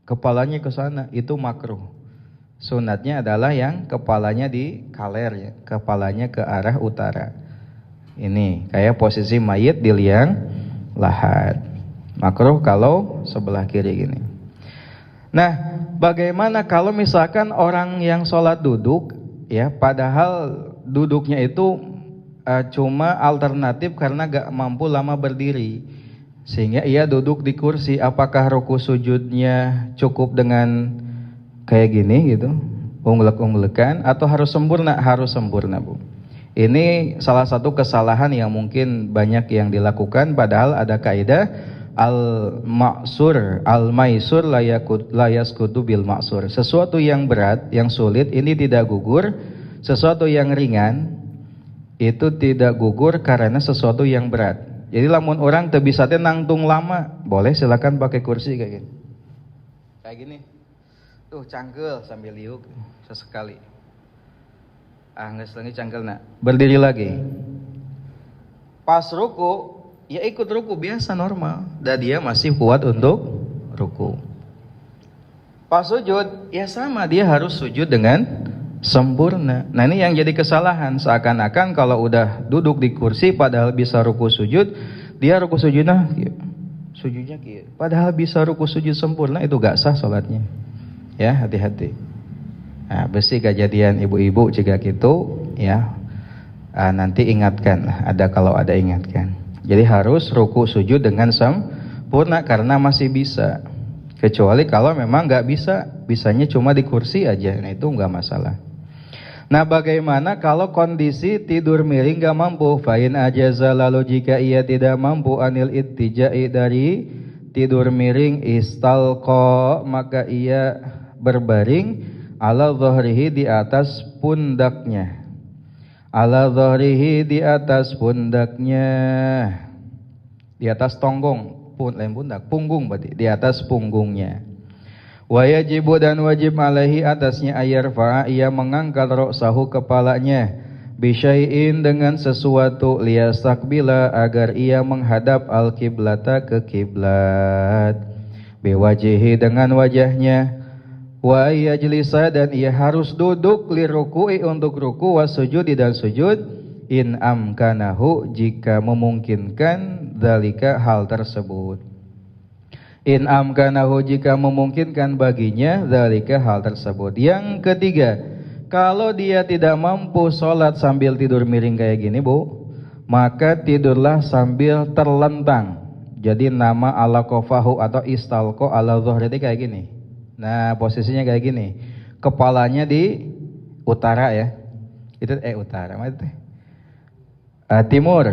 Kepalanya ke sana. Itu makruh. Sunatnya adalah yang kepalanya di kaler ya, kepalanya ke arah utara. Ini kayak posisi mayit di liang lahat. Makruh kalau sebelah kiri gini. Nah, bagaimana kalau misalkan orang yang sholat duduk ya, padahal duduknya itu cuma alternatif karena gak mampu lama berdiri. Sehingga ia duduk di kursi. Apakah ruku sujudnya cukup dengan kayak gini gitu, unglek-unglekan, atau harus sempurna? Harus sempurna, Bu. Ini salah satu kesalahan yang mungkin banyak yang dilakukan, padahal ada kaidah al-ma'sur, al-maisur la yasqutu bil ma'sur. Sesuatu yang berat, yang sulit ini tidak gugur, sesuatu yang ringan itu tidak gugur karena sesuatu yang berat. Jadi lamun orang teu bisa teh nangtung lama, boleh silakan pakai kursi kayak gini. Kayak gini. Tuh canggel sambil liuk sesekali. Geus leungit canggelna. Berdiri lagi. Pas ruku, ya ikut ruku biasa normal, dan dia masih kuat untuk ruku. Pas sujud, ya sama, dia harus sujud dengan sempurna. Nah ini yang jadi kesalahan, seakan-akan kalau udah duduk di kursi padahal bisa ruku sujud, dia ruku sujudnya kieu. Padahal bisa ruku sujud sempurna, itu gak sah salatnya. Ya, hati-hati. Nah, besi kejadian ibu-ibu jika gitu, ya. Nanti ingatkan, kalau ada ingatkan. Jadi harus ruku sujud dengan sempurna karena masih bisa. Kecuali kalau memang gak bisa, bisanya cuma di kursi aja, nah itu gak masalah. Nah bagaimana kalau kondisi tidur miring gak mampu? Fa'in ajaza, lalu jika ia tidak mampu anil ittijai dari tidur miring, istalqa, maka ia berbaring ala dhahrihi, di atas pundaknya. Ala dhahrihi, di atas pundaknya, di atas tonggong, lain pundak, punggung berarti, di atas punggungnya. Wa yajibu, dan wajib alaihi atasnya, ayarfa'a, ia mengangkat ra'sahu, kepalanya, bisyai'in, dengan sesuatu, liyastakbila, agar ia menghadap al-kiblata, ke kiblat, biwajihi, dengan wajahnya, wa yajlisa, dan ia harus duduk, liruku'i, untuk ruku, wa sujudi, dan sujud, in amkanahu, jika memungkinkan, dzalika, hal tersebut. In amkanahu, jika memungkinkan baginya, dzalika, hal tersebut. Yang ketiga, kalau dia tidak mampu sholat sambil tidur miring kayak gini, Bu, maka tidurlah sambil terlentang. Jadi nama ala kofahu atau istalko ala dhuhri kayak gini. Nah posisinya kayak gini, kepalanya di utara ya, itu utara, timur,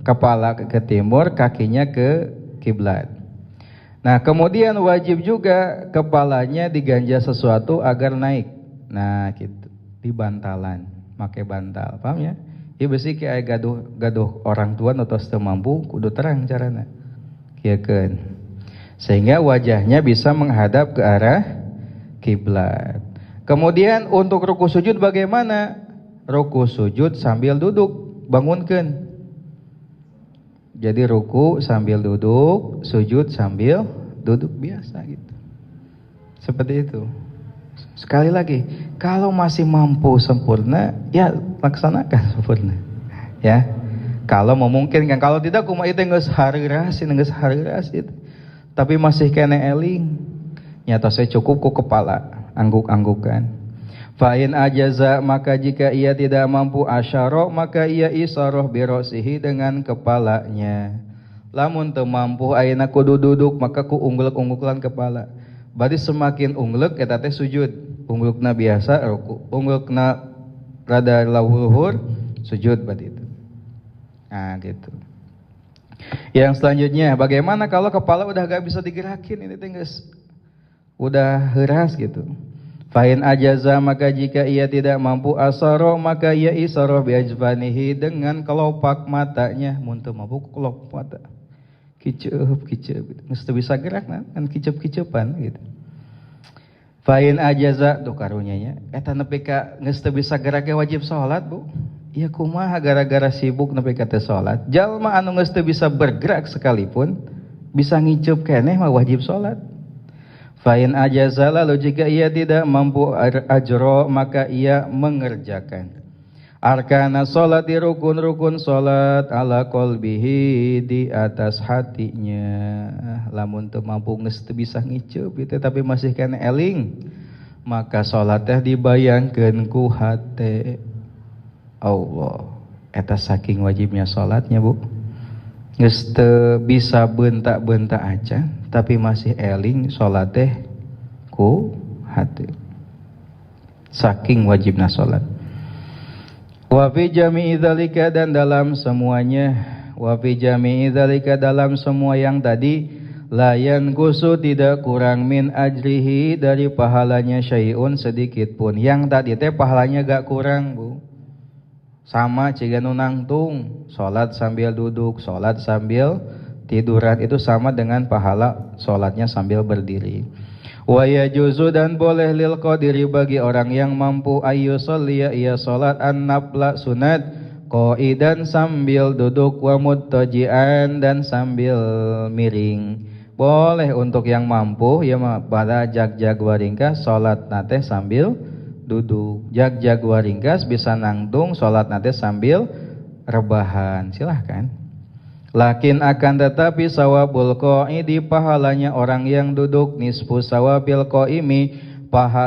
kepala ke timur, kakinya ke kiblat. Nah kemudian wajib juga kepalanya diganja sesuatu agar naik. Nah gitu, di bantalan, pakai bantal, paham ya? Ieu besi kayak gaduh orang tua atau teu mampu, kudu terang carana. Kieukeun. Sehingga wajahnya bisa menghadap ke arah kiblat. Kemudian untuk ruku sujud bagaimana? Ruku sujud sambil duduk, bangunkeun. Jadi ruku sambil duduk, sujud sambil duduk, biasa gitu. Seperti itu. Sekali lagi, kalau masih mampu sempurna, ya laksanakan sempurna. Ya. Kalau memungkinkan, kalau tidak kumaha teh geus hareuras itu. Tapi masih kene eling. Nyata saya cukup ku kepala, angguk-anggukan. Fa'in ajaza, maka jika ia tidak mampu, asyara, maka ia isyaroh birosihi, dengan kepalanya. Lamun teu mampu ayeuna kudu duduk, maka ku unglek-unggulan kepala. Berarti semakin unglek eta teh sujud. Unglekna biasa ruku, unglekna rada luhur sujud berarti itu. Nah gitu. Yang selanjutnya, bagaimana kalau kepala udah gak bisa digerakin, ini teh geus udah heuras gitu. Fa'in ajaza, maka jika ia tidak mampu, asaro, maka ia isaro biajfanihi, dengan kelopak matanya. Mun teu mampu kelopak mata, kiceup gitu. Geus teu bisa gerak kan kiceup-kiceupan gitu. Fa'in ajaza, tuh karunyanya eta nepi ka geus teu bisa gerak wajib salat, Bu. Ya kumaha gara-gara sibuk nepi ka teu salat. Jalma anu geus teu bisa bergerak sekalipun bisa ngiceup keneh mah wajib salat. Fa'in ajaza, lalu jika ia tidak mampu ajro, maka ia mengerjakan arkana sholat, di rukun-rukun sholat, ala qalbihi, di atas hatinya. Lamun teu mampu geus teu bisa ngiceup itu tapi masih kena eling, maka sholat teh dibayangkeun ku hate Allah. Eta saking wajibnya sholatnya, Bu. geus teu bisa bentak-bentak aja tapi masih eling salat teh ku hati. Saking wajibna salat. Wa fi jami'i dzalika dan dalam semuanya, wa fi jami'i dzalika dalam semua yang tadi, la yanqusu tidak kurang min ajrihi dari pahalanya syai'un sedikit pun. Yang tadi teh pahalanya gak kurang, Bu. Sama ciga nu nangtung, salat sambil duduk, salat sambil tiduran itu sama dengan pahala salatnya sambil berdiri. Wa yajuzu dan boleh lil qadiri bagi orang yang mampu ayu sholliya ia salat an-nafla sunat qaidan sambil duduk wa muttaji'an dan sambil miring. Boleh untuk yang mampu ya pada jag-jag waringkas salat nate sambil duduk. Jag-jag waringkas bisa nangtung salat nate sambil rebahan. Silahkan. Lakin akan tetapi sawabul qaidi pahalanya orang yang duduk nisfu sawabil qaimi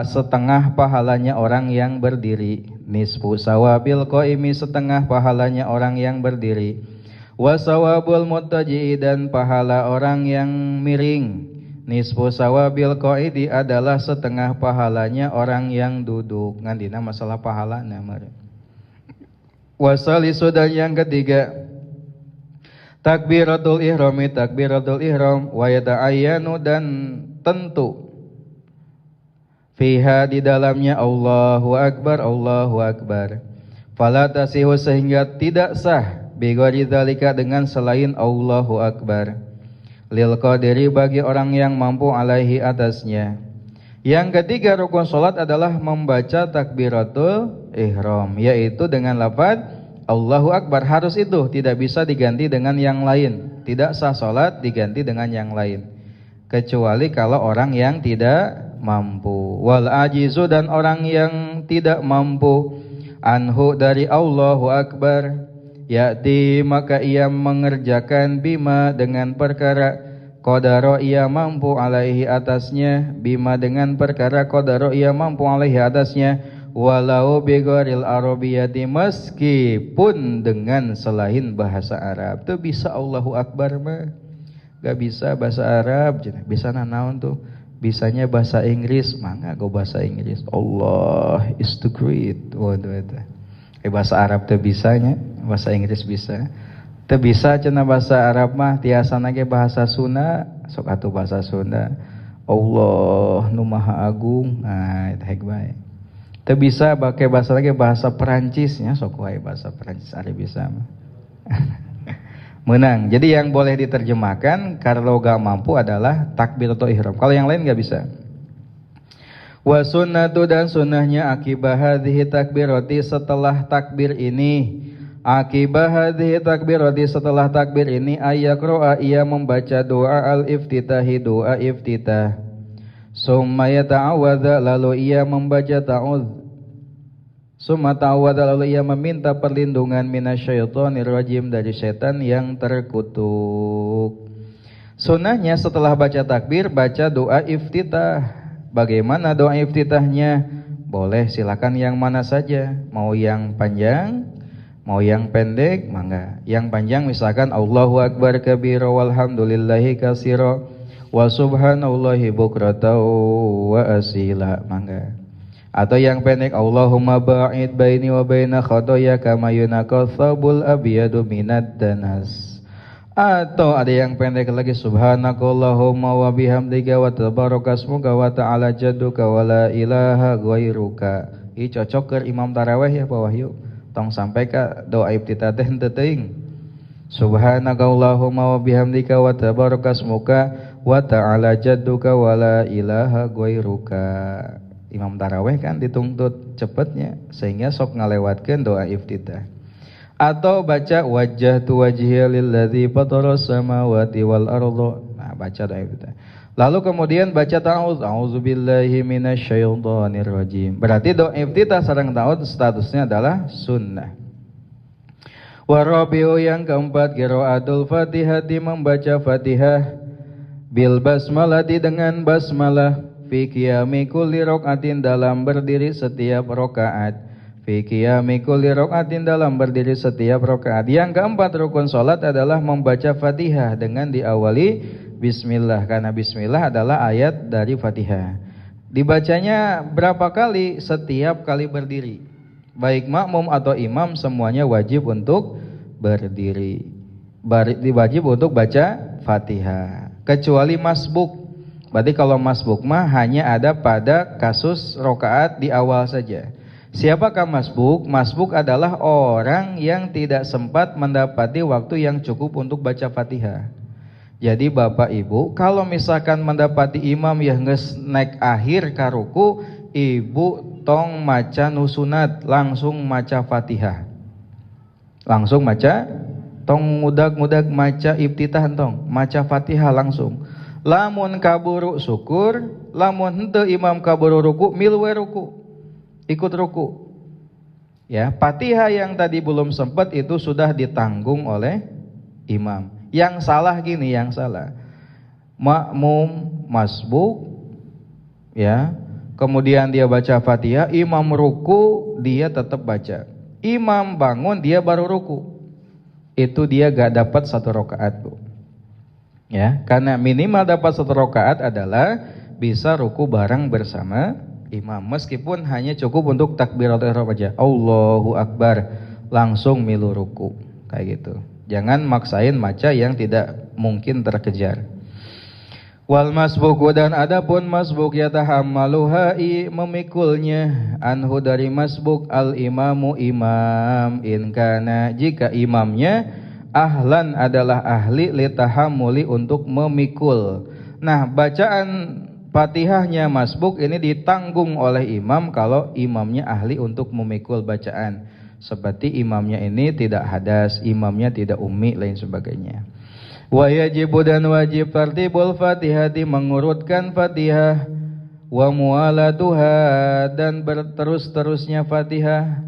setengah pahalanya orang yang berdiri. Nisfu sawabil qaimi setengah pahalanya orang yang berdiri. Wa sawabul muttaji'i dan pahala orang yang miring. Nisfu sawabil qaidi adalah setengah pahalanya orang yang duduk. Ngandina masalah pahala namanya. Wa salisu dan yang ketiga takbiratul ihrami takbiratul ihram wa yata'ayyanu dan tentu fiha di dalamnya Allahu akbar Allahu akbar. Fala tasihu sehingga tidak sah bi ghairi dzalika dengan selain Allahu akbar. Lil qadiri bagi orang yang mampu alaihi atasnya. Yang ketiga rukun salat adalah membaca takbiratul ihram yaitu dengan lafaz Allahu Akbar, harus itu, tidak bisa diganti dengan yang lain. Tidak sah salat diganti dengan yang lain kecuali kalau orang yang tidak mampu. Wal ajizu dan orang yang tidak mampu anhu dari Allahu Akbar ya'ti maka ia mengerjakan bima dengan perkara qadara ia mampu alaihi atasnya, bima dengan perkara qadara ia mampu alaihi atasnya, walau bigharil arabiyati meskipun dengan selain bahasa Arab. Tuh bisa Allahu Akbar mah gak bisa bahasa Arab, bisa nanaon tuh, bisanya bahasa Inggris, mangga go bahasa Inggris. Allah is too great. Waduh eta. Bahasa Arab tuh bisanya, bahasa Inggris bisa. Teu bisa cenah bahasa Arab mah tiasana ge bahasa Sunda, sok atuh bahasa Sunda. Allah nu Maha Agung. Nah, eta hek bae. Teu bisa pakai bahasa lagi bahasa Perancisnya, sok wae bahasa Perancis ari bisa mah. Menang. Jadi yang boleh diterjemahkan kalau gak mampu adalah takbiratul ihram. Kalau yang lain gak bisa. Wa sunnatu dan sunnahnya akibah hadhihi takbirati setelah takbir ini. Akibah hadhihi takbirati setelah takbir ini ayaqra ia membaca doa al-iftitahi doa iftitah. Summa yata'awadha lalu ia membaca ta'udz. Summa ta'awadha lalu ia meminta perlindungan minasyaitonir rajim dari setan yang terkutuk. Sunnahnya setelah baca takbir baca doa iftitah. Bagaimana doa iftitahnya? Boleh silakan yang mana saja, mau yang panjang, mau yang pendek, mangga. Yang panjang misalkan Allahu akbar kabira walhamdulillahi katsira wa subhanallahi bukratan wa asila, mangga. Atau yang pendek Allahumma ba'id baini wa baina khataaya kama yunaqal thawbul abyadu minad danas. Atau ada yang pendek lagi subhanakallahumma wa bihamdika wa tabarakasmuka wa ta'ala jadduka wa la ilaha ghairuka. Ieu cocok keur imam tarawih ya Pak Wahyu. Tong sampai ka doa iftitah teh henteu teuing. Subhanakallahumma wa bihamdika wa tabarakasmuka wa ta'ala jadduka wa la ilaha ghairuka. Imam tarawih kan dituntut cepatnya sehingga sok ngalewatkeun doa iftitah. Atau baca wajjahtu wajhiya lilladzi fataras samawati wal arda. Nah, baca doa iftitah. Lalu kemudian baca ta'awudz, a'udzubillahi minasyaitonir rajim. Berarti doa iftitah sareng ta'awudz statusnya adalah sunnah. Wa rabi'u yang keempat qiraatul Fatihati membaca Fatihah bil basmalati dengan basmalah fi qiyami kulli rakaatin dalam berdiri setiap rakaat. Fi qiyami kulli rakaatin, dalam berdiri setiap rakaat. Yang keempat rukun salat adalah membaca Fatihah dengan diawali bismillah, karena bismillah adalah ayat dari Fatihah. Dibacanya berapa kali? Setiap kali berdiri. Baik makmum atau imam semuanya wajib untuk berdiri. Wajib untuk baca Fatihah. Kecuali masbuk. Berarti kalau masbuk mah hanya ada pada kasus rakaat di awal saja. Siapakah masbuk? Masbuk adalah orang yang tidak sempat mendapati waktu yang cukup untuk baca Fatihah. Jadi Bapak Ibu, kalau misalkan mendapati imam yang geus naik akhir ka ruku, ibu tong maca nusunat, langsung maca Fatihah. Langsung maca, tong mudag-mudag maca iftitah tong, maca Fatihah langsung. Lamun kaburu syukur, lamun henteu imam kaburu ruku, milwe ruku. Ikut ruku. Ya, Fatihah yang tadi belum sempat itu sudah ditanggung oleh imam. Yang salah gini, yang salah. Makmum masbuk, ya. Kemudian dia baca Fatihah, imam ruku, dia tetap baca. Imam bangun, dia baru ruku. Itu dia gak dapat satu rakaat, Bu. Ya, karena minimal dapat satu rakaat adalah bisa ruku bareng bersama imam, meskipun hanya cukup untuk takbiratul ihram aja. Allahu Akbar, langsung milu ruku, kayak gitu. Jangan maksain maca yang tidak mungkin terkejar. Wal masbuku, dan adapun masbuk yatahammaluha, memikulnya, anhu dari masbuk, al imamu imam, in kana, jika imamnya ahlan adalah ahli, litahammuli untuk memikul. Nah, bacaan Fatihahnya masbuk ini ditanggung oleh imam kalau imamnya ahli untuk memikul bacaan. Seperti imamnya ini tidak hadas, imamnya tidak ummi, lain sebagainya. Wa yajibu, dan wajib tartibul Fatihati, mengurutkan Fatihah, wa muwalatuha, dan berterus-terusnya Fatihah,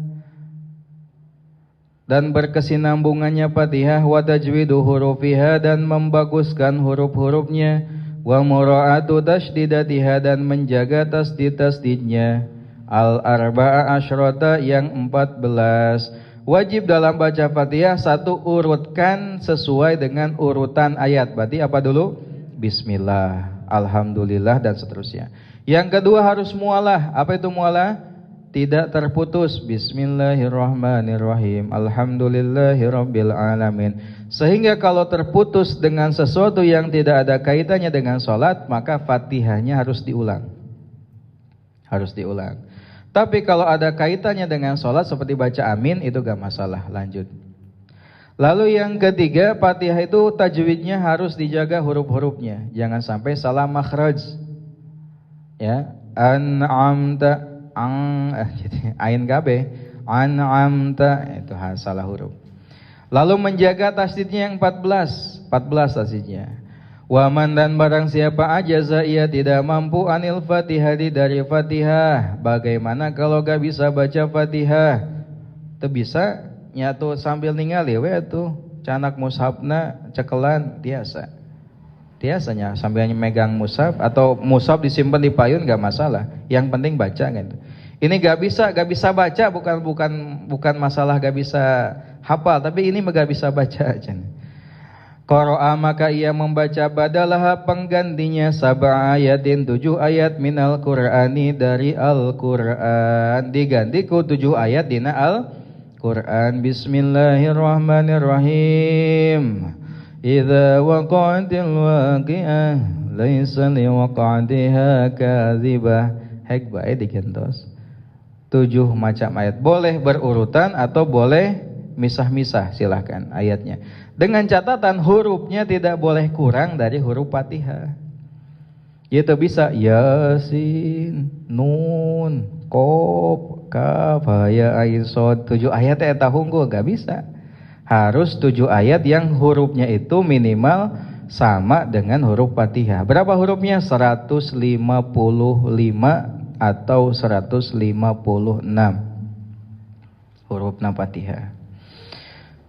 dan berkesinambungannya Fatihah, wa tajwidu hurufiha, dan membaguskan huruf-hurufnya, wa mura'atu tasydidatiha, dan menjaga tasdid-tasdidnya, al-arba'a asyrata, yang 14. Wajib dalam baca Fatihah, satu, urutkan sesuai dengan urutan ayat. Berarti apa dulu? Bismillah, alhamdulillah, dan seterusnya. Yang kedua harus mualah. Apa itu mualah? Tidak terputus. Bismillahirrahmanirrahim, alhamdulillahirabbil alamin. Sehingga kalau terputus dengan sesuatu yang tidak ada kaitannya dengan sholat, maka Fatihahnya harus diulang. Harus diulang. Tapi kalau ada kaitannya dengan sholat seperti baca amin, itu gak masalah. Lanjut. Lalu yang ketiga, Fatihah itu tajwidnya harus dijaga huruf-hurufnya. Jangan sampai salah makhraj. Ya, an'amta, ain gabe, an'amta, itu salah huruf. Lalu menjaga tasdidnya yang 14 tasdidnya. Waman, dan barang siapa ajaza ia tidak mampu anil Fatihati, dari Fatihah. Bagaimana kalau gak bisa baca Fatihah? Itu bisa nyatu sambil ningali we tuh canak mushafna cekelan biasanya sambil megang mushaf, atau mushaf disimpan di payun gak masalah. Yang penting baca gitu. Ini gak bisa baca, bukan masalah gak bisa hafal, tapi ini gak bisa baca aja. Qara'a, maka ia membaca, badalah penggantinya, sab'a ayatin, 7 ayat, minal Qur'ani, dari Al-Qur'an. Digantiku 7 ayat dina Al-Qur'an. Bismillahirrahmanirrahim. Idza waqa'atil waqi'ah, laisa liwaqa'atiha kadzibah. Hek bae digentos. 7 macam ayat. Boleh berurutan atau boleh misah-misah, silahkan ayatnya. Dengan catatan hurufnya tidak boleh kurang dari huruf Fatihah. Itu bisa Yasin, Nun, Qaf, Kaf, Ya, Ain, Shad. 7 ayat eta hunggul gak bisa. Harus 7 ayat yang hurufnya itu minimal sama dengan huruf Fatihah. Berapa hurufnya? 155 atau 156 huruf Fatihah.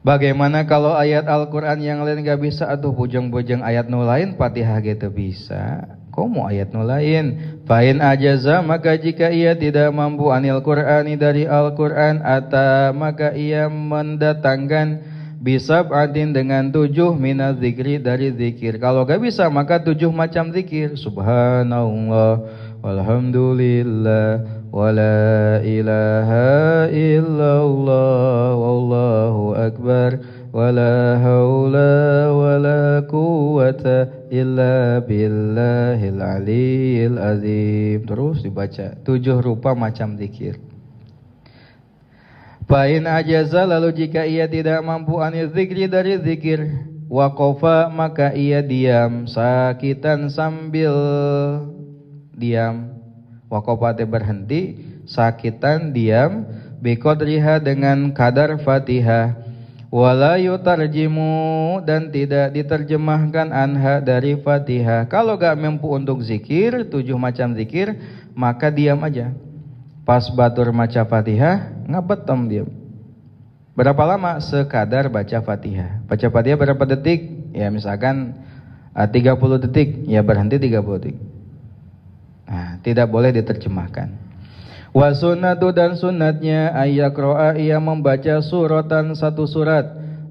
Bagaimana kalau ayat Al-Quran yang lain gak bisa? Aduh, bujang-bujang ayat nu lain Fatihah gitu bisa. Komo ayat nu lain. Fa in ajaza maka jika ia tidak mampu anil Qur'ani dari Al-Qur'an ata maka ia mendatangkan bisab'atin dengan 7 minaz zikri dari zikir. Kalau gak bisa maka 7 macam zikir. Subhanallah walhamdulillah wala ilaha illallah wallahu akbar wala haula wala quwata illa billahil aliyil azim. Terus dibaca 7 rupa macam zikir. Fa in ajaza lalu jika ia tidak mampu anil zikri dari zikir, waqafa maka ia diam sakitan sambil diam. Waqafa teh berhenti, sakitan diam, biqadriha dengan kadar Fatihah. Wala yutarjimu dan tidak diterjemahkan anha dari Fatihah. Kalau gak mampu untuk zikir 7 macam zikir, maka diam aja. Pas batur maca Fatihah, ngabetom diam. Berapa lama? Sekadar baca Fatihah. Baca Fatihah berapa detik? Ya misalkan 30 detik, ya berhenti 30 detik. Nah, tidak boleh diterjemahkan. Wa sunnatu dan sunnatnya ayyaqra'a ia membaca suratan 1 surat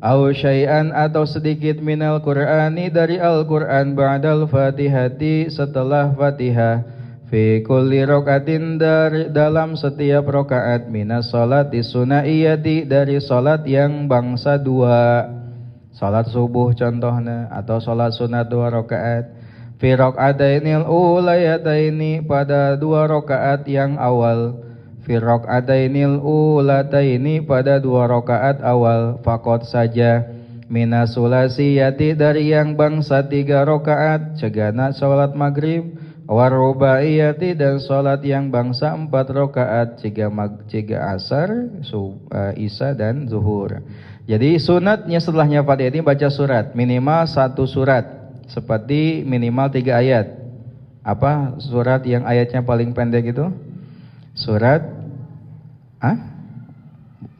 au syai'an atau sedikit minal Qur'ani dari Al-Qur'an ba'dal Fatihati setelah Fatihah fi kulli rakatin dalam setiap rakaat minas salati sunaiyati dari salat yang bangsa 2. Salat subuh contohnya atau salat sunat 2 rakaat. Fi rak'atainil ulayataini pada 2 rakaat yang awal. Fi rak'atainil ulataini pada 2 rakaat awal. Faqat saja minas sulasiyati dari yang bangsa 3 rakaat cegana salat maghrib. Warubaiyati dan salat yang bangsa 4 rakaat ciga asar, isya dan zuhur. Jadi sunatnya setelahnya Fatihah ini baca surat minimal 1 surat seperti minimal 3 ayat. Apa surat yang ayatnya paling pendek itu? Surat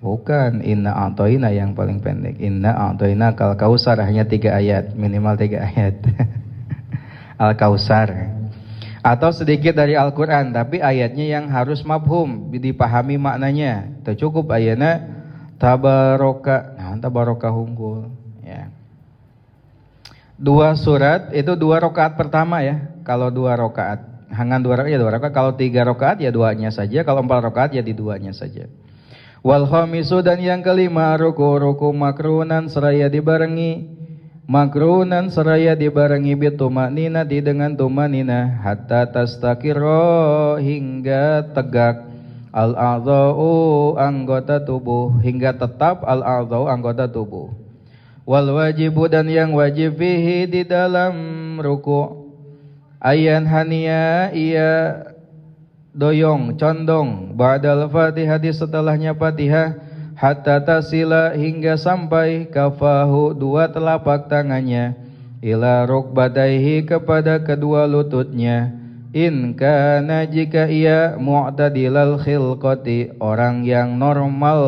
bukan Inna A'thaina yang paling pendek. Inna A'thaina kal kausar hanya 3 ayat, minimal 3 ayat. Al-Kausar. Atau sedikit dari Al-Quran, tapi ayatnya yang harus mafhum, dipahami maknanya. Itu cukup ayatnya tabaraka, tabaraka hunggul. Ya. 2 surat itu 2 rakaat pertama ya. Kalau 2 rakaat, hangan 2 rakaat ya 2 rakaat. Kalau 3 rakaat ya 2-nya saja. Kalau 4 rakaat ya di 2-nya saja. Wal khamisu dan yang kelima ruku makrunan seraya dibarengi. Makrunan seraya dibarengi bitumanina di dengan tumanina hatta tastakiro hingga tegak al-a'dha'u anggota tubuh hingga tetap al-a'dha'u anggota tubuh. Wal wajibu dan yang wajib fihi di dalam ruku' ayan hania ia doyong condong ba'dal Fatihah setelahnya Fatihah hatta tasila hingga sampai kafahu 2 telapak tangannya ila rukbataihi kepada kedua lututnya in kana jika ia mu'tadilal khilqati orang yang normal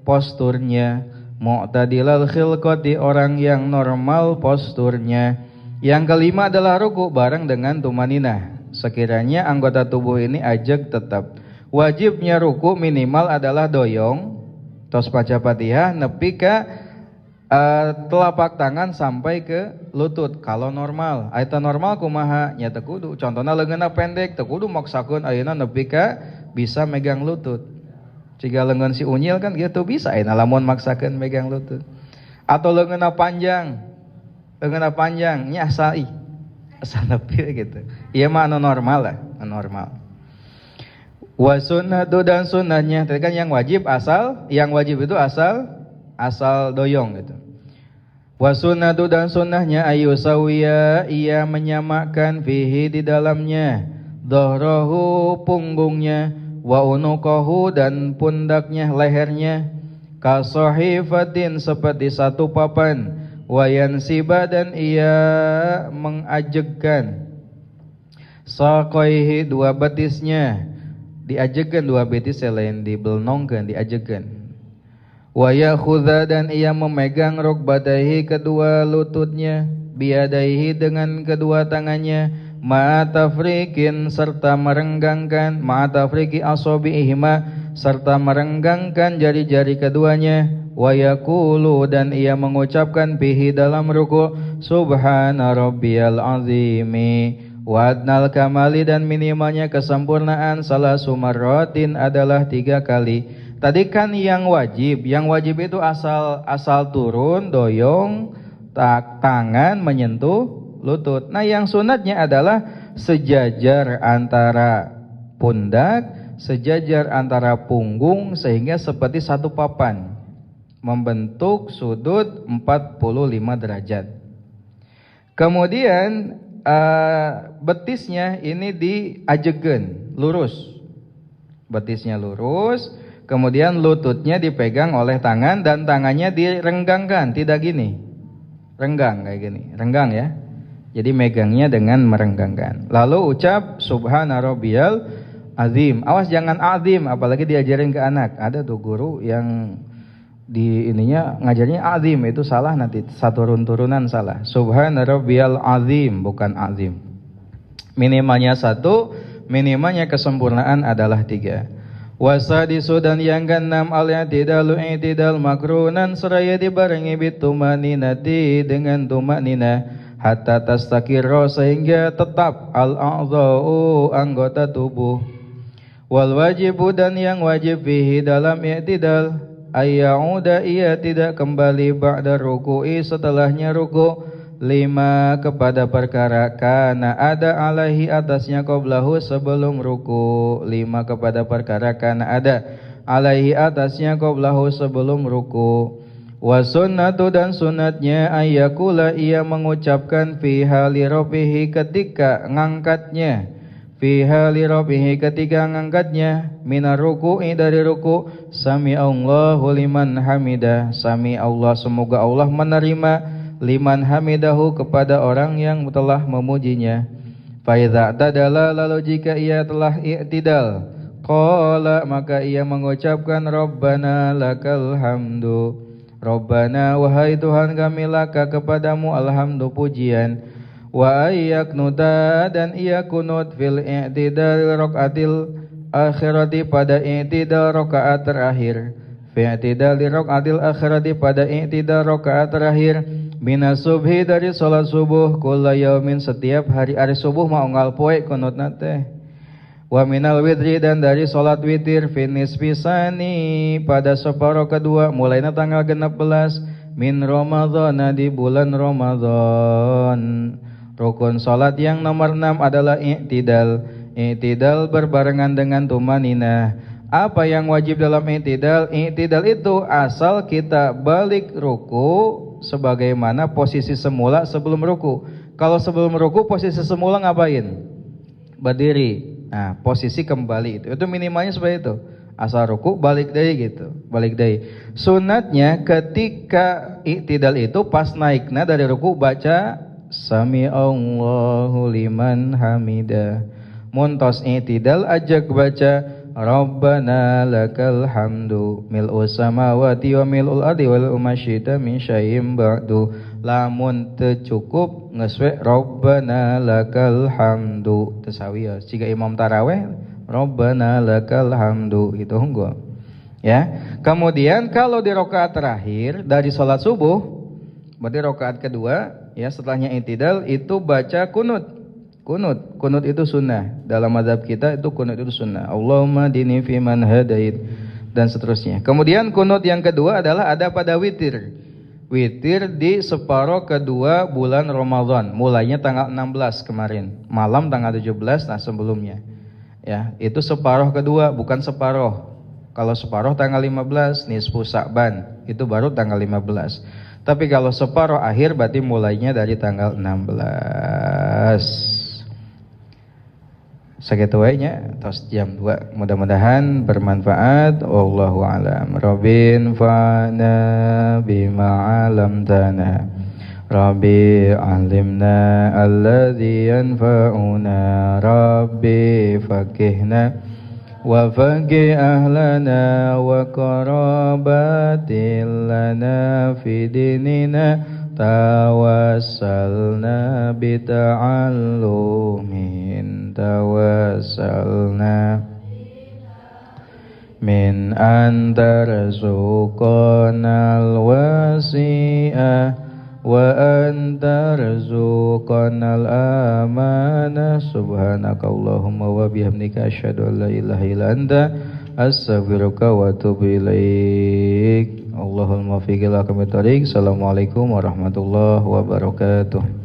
posturnya mu'tadilal khilqati orang yang normal posturnya. Yang kelima adalah ruku bareng dengan tumaninah sekiranya anggota tubuh ini ajeg tetap. Wajibnya ruku minimal adalah doyong tos baca Fatihah nepi ka telapak tangan sampai ke lutut kalau normal. Eta normal kumaha nya teu kudu. Contohna leungeunna pendek teu kudu maksakeun ayeuna nepi ka bisa megang lutut. Ciga leungeun si unyil kan gitu bisa ayeuna lamun maksakeun megang lutut. Atau leungeunna panjang nya asal nepi gitu. Ieu mah anu normal lah, anu normal. Wa sunnatu dan sunnahnya, tadi kan yang wajib itu asal doyong gitu. Wa sunnatu dan sunnahnya ayusawiya ia menyamakan fihi di dalamnya dhahrahu punggungnya wa unuqahu dan pundaknya lehernya ka sahifatin seperti 1 papan wa yansiba dan ia mengajegkan saqaihi 2 betisnya diajegan 2 betis selain dibelnongkeun diajegan. Wa yakhudha dan ia memegang rukbataihi kedua lututnya biadaihi dengan kedua tangannya ma'atafrikin serta merenggangkan ma'atafriki asabi'ihima serta merenggangkan jari-jari keduanya, wa yaqulu dan ia mengucapkan bihi dalam ruku subhana rabbiyal azimi wa adnal kamali dan minimalnya kesempurnaan salasu marratin adalah 3 kali. Tadi kan yang wajib itu asal turun doyong tangan menyentuh lutut. Nah, yang sunatnya adalah sejajar antara pundak, sejajar antara punggung sehingga seperti satu papan, membentuk sudut 45 derajat. Kemudian betisnya ini diajegeun, lurus. Betisnya lurus, kemudian lututnya dipegang oleh tangan dan tangannya direnggangkan, tidak gini. Renggang kayak gini, renggang ya. Jadi megangnya dengan merenggangkan. Lalu ucap subhana rabbiyal azim. Awas jangan azim, apalagi diajarin ke anak. Ada tuh guru yang di ininya ngajarnya azim, itu salah, nanti satu turunan salah. Subhana rabbiyal azim, bukan azim. Minimalnya 1, minimalnya kesempurnaan adalah 3. Wasadisu dan yang keenam al-i'tidalu i'tidal makrunan seraya dibarengi bitumaninati dengan tumanina hatta tastakirra sehingga tetap al-a'dha'u anggota tubuh. Wal wajibu dan yang wajib fihi dalam i'tidal ayyauda ia tidak kembali ba'da ruku'i setelahnya ruku' 5 kepada perkara kana ada alaihi atasnya qablahu sebelum ruku. 5 kepada perkara kana ada alaihi atasnya qablahu sebelum ruku. Wa sunnatu dan sunatnya ayyakula ia mengucapkan fi hali rafihi ketika ngangkatnya, fi hali rafihi ketika ngangkatnya minar ruku'i dari ruku, sami Allahu liman hamidah, sami Allah semoga Allah menerima liman hamidahu kepada orang yang telah memujinya. Fa idza tadalla lalu jika ia telah i'tidal qala maka ia mengucapkan rabbana lakal hamdu, rabbana wahai Tuhan kami laka kepadamu alhamdu pujian. Wa ayyaknuta dan ia kunut fil i'tidal raqatil akhirati pada i'tidal rakaat terakhir, fi i'tidal raqatil akhirati pada i'tidal rakaat terakhir minas subhi dari salat subuh kulla yaumin setiap hari subuh mau ngalpoe kunutna teh. Wa minal witri dan dari salat witir finis pisani pada separuh kedua mulainya tanggal 16 min Ramadhan di bulan Ramadan. Rukun salat yang nomor 6 adalah i'tidal. I'tidal berbarengan dengan tumanina. Apa yang wajib dalam i'tidal? I'tidal itu asal kita balik ruku sebagaimana posisi semula sebelum ruku. Kalau sebelum ruku posisi semula ngapain? Berdiri. Nah, posisi kembali itu minimalnya seperti itu. Asal ruku balik deui gitu, balik deui. Sunatnya ketika i'tidal itu pas naikna dari ruku baca sami Allahu liman hamidah. Muntos i'tidal ajak baca Rabbana lakal hamdu mil'us samawati wa mil'ul ardi wal umasyita min syai'im ba'du. Lamun teu cukup geus we Rabbana lakal hamdu tesawios. Jika imam tarawih Rabbana lakal hamdu itu unggul. Ya. Kemudian kalau di rakaat terakhir dari salat subuh, berarti rakaat kedua ya setelahnya i'tidal itu baca kunut. Kunut itu sunnah. Dalam mazhab kita itu kunut itu sunnah. Allahumma dini fiman hadait dan seterusnya. Kemudian kunut yang kedua adalah ada pada witir. Witir di separuh kedua bulan Ramadan. Mulainya tanggal 16 kemarin. Malam tanggal 17 nah sebelumnya. Ya, itu separuh kedua bukan separuh. Kalau separuh tanggal 15 nisfu Sa'ban, itu baru tanggal 15. Tapi kalau separuh akhir berarti mulainya dari tanggal 16. Sakitu wae nya tos jam 2. Mudah-mudahan bermanfaat. Wallahu a'lam. Rabbin fa'na bima 'allamtana. Rabbi 'allimna alladhi yanfa'una. Rabbi faqihna wa faqih ahlana wa qarabatil lana fi dinina tawassalna bita'allumin tawassalna min antarzuqanal wasi'ah wa antarzuqanal amanah subhanakallahumma wa bihamdika asyhadu an la ilaha illa anta astaghfiruka wa atubu ilaik. Allahumma fiqil aqimit thariq. Assalamualaikum warahmatullahi wabarakatuh.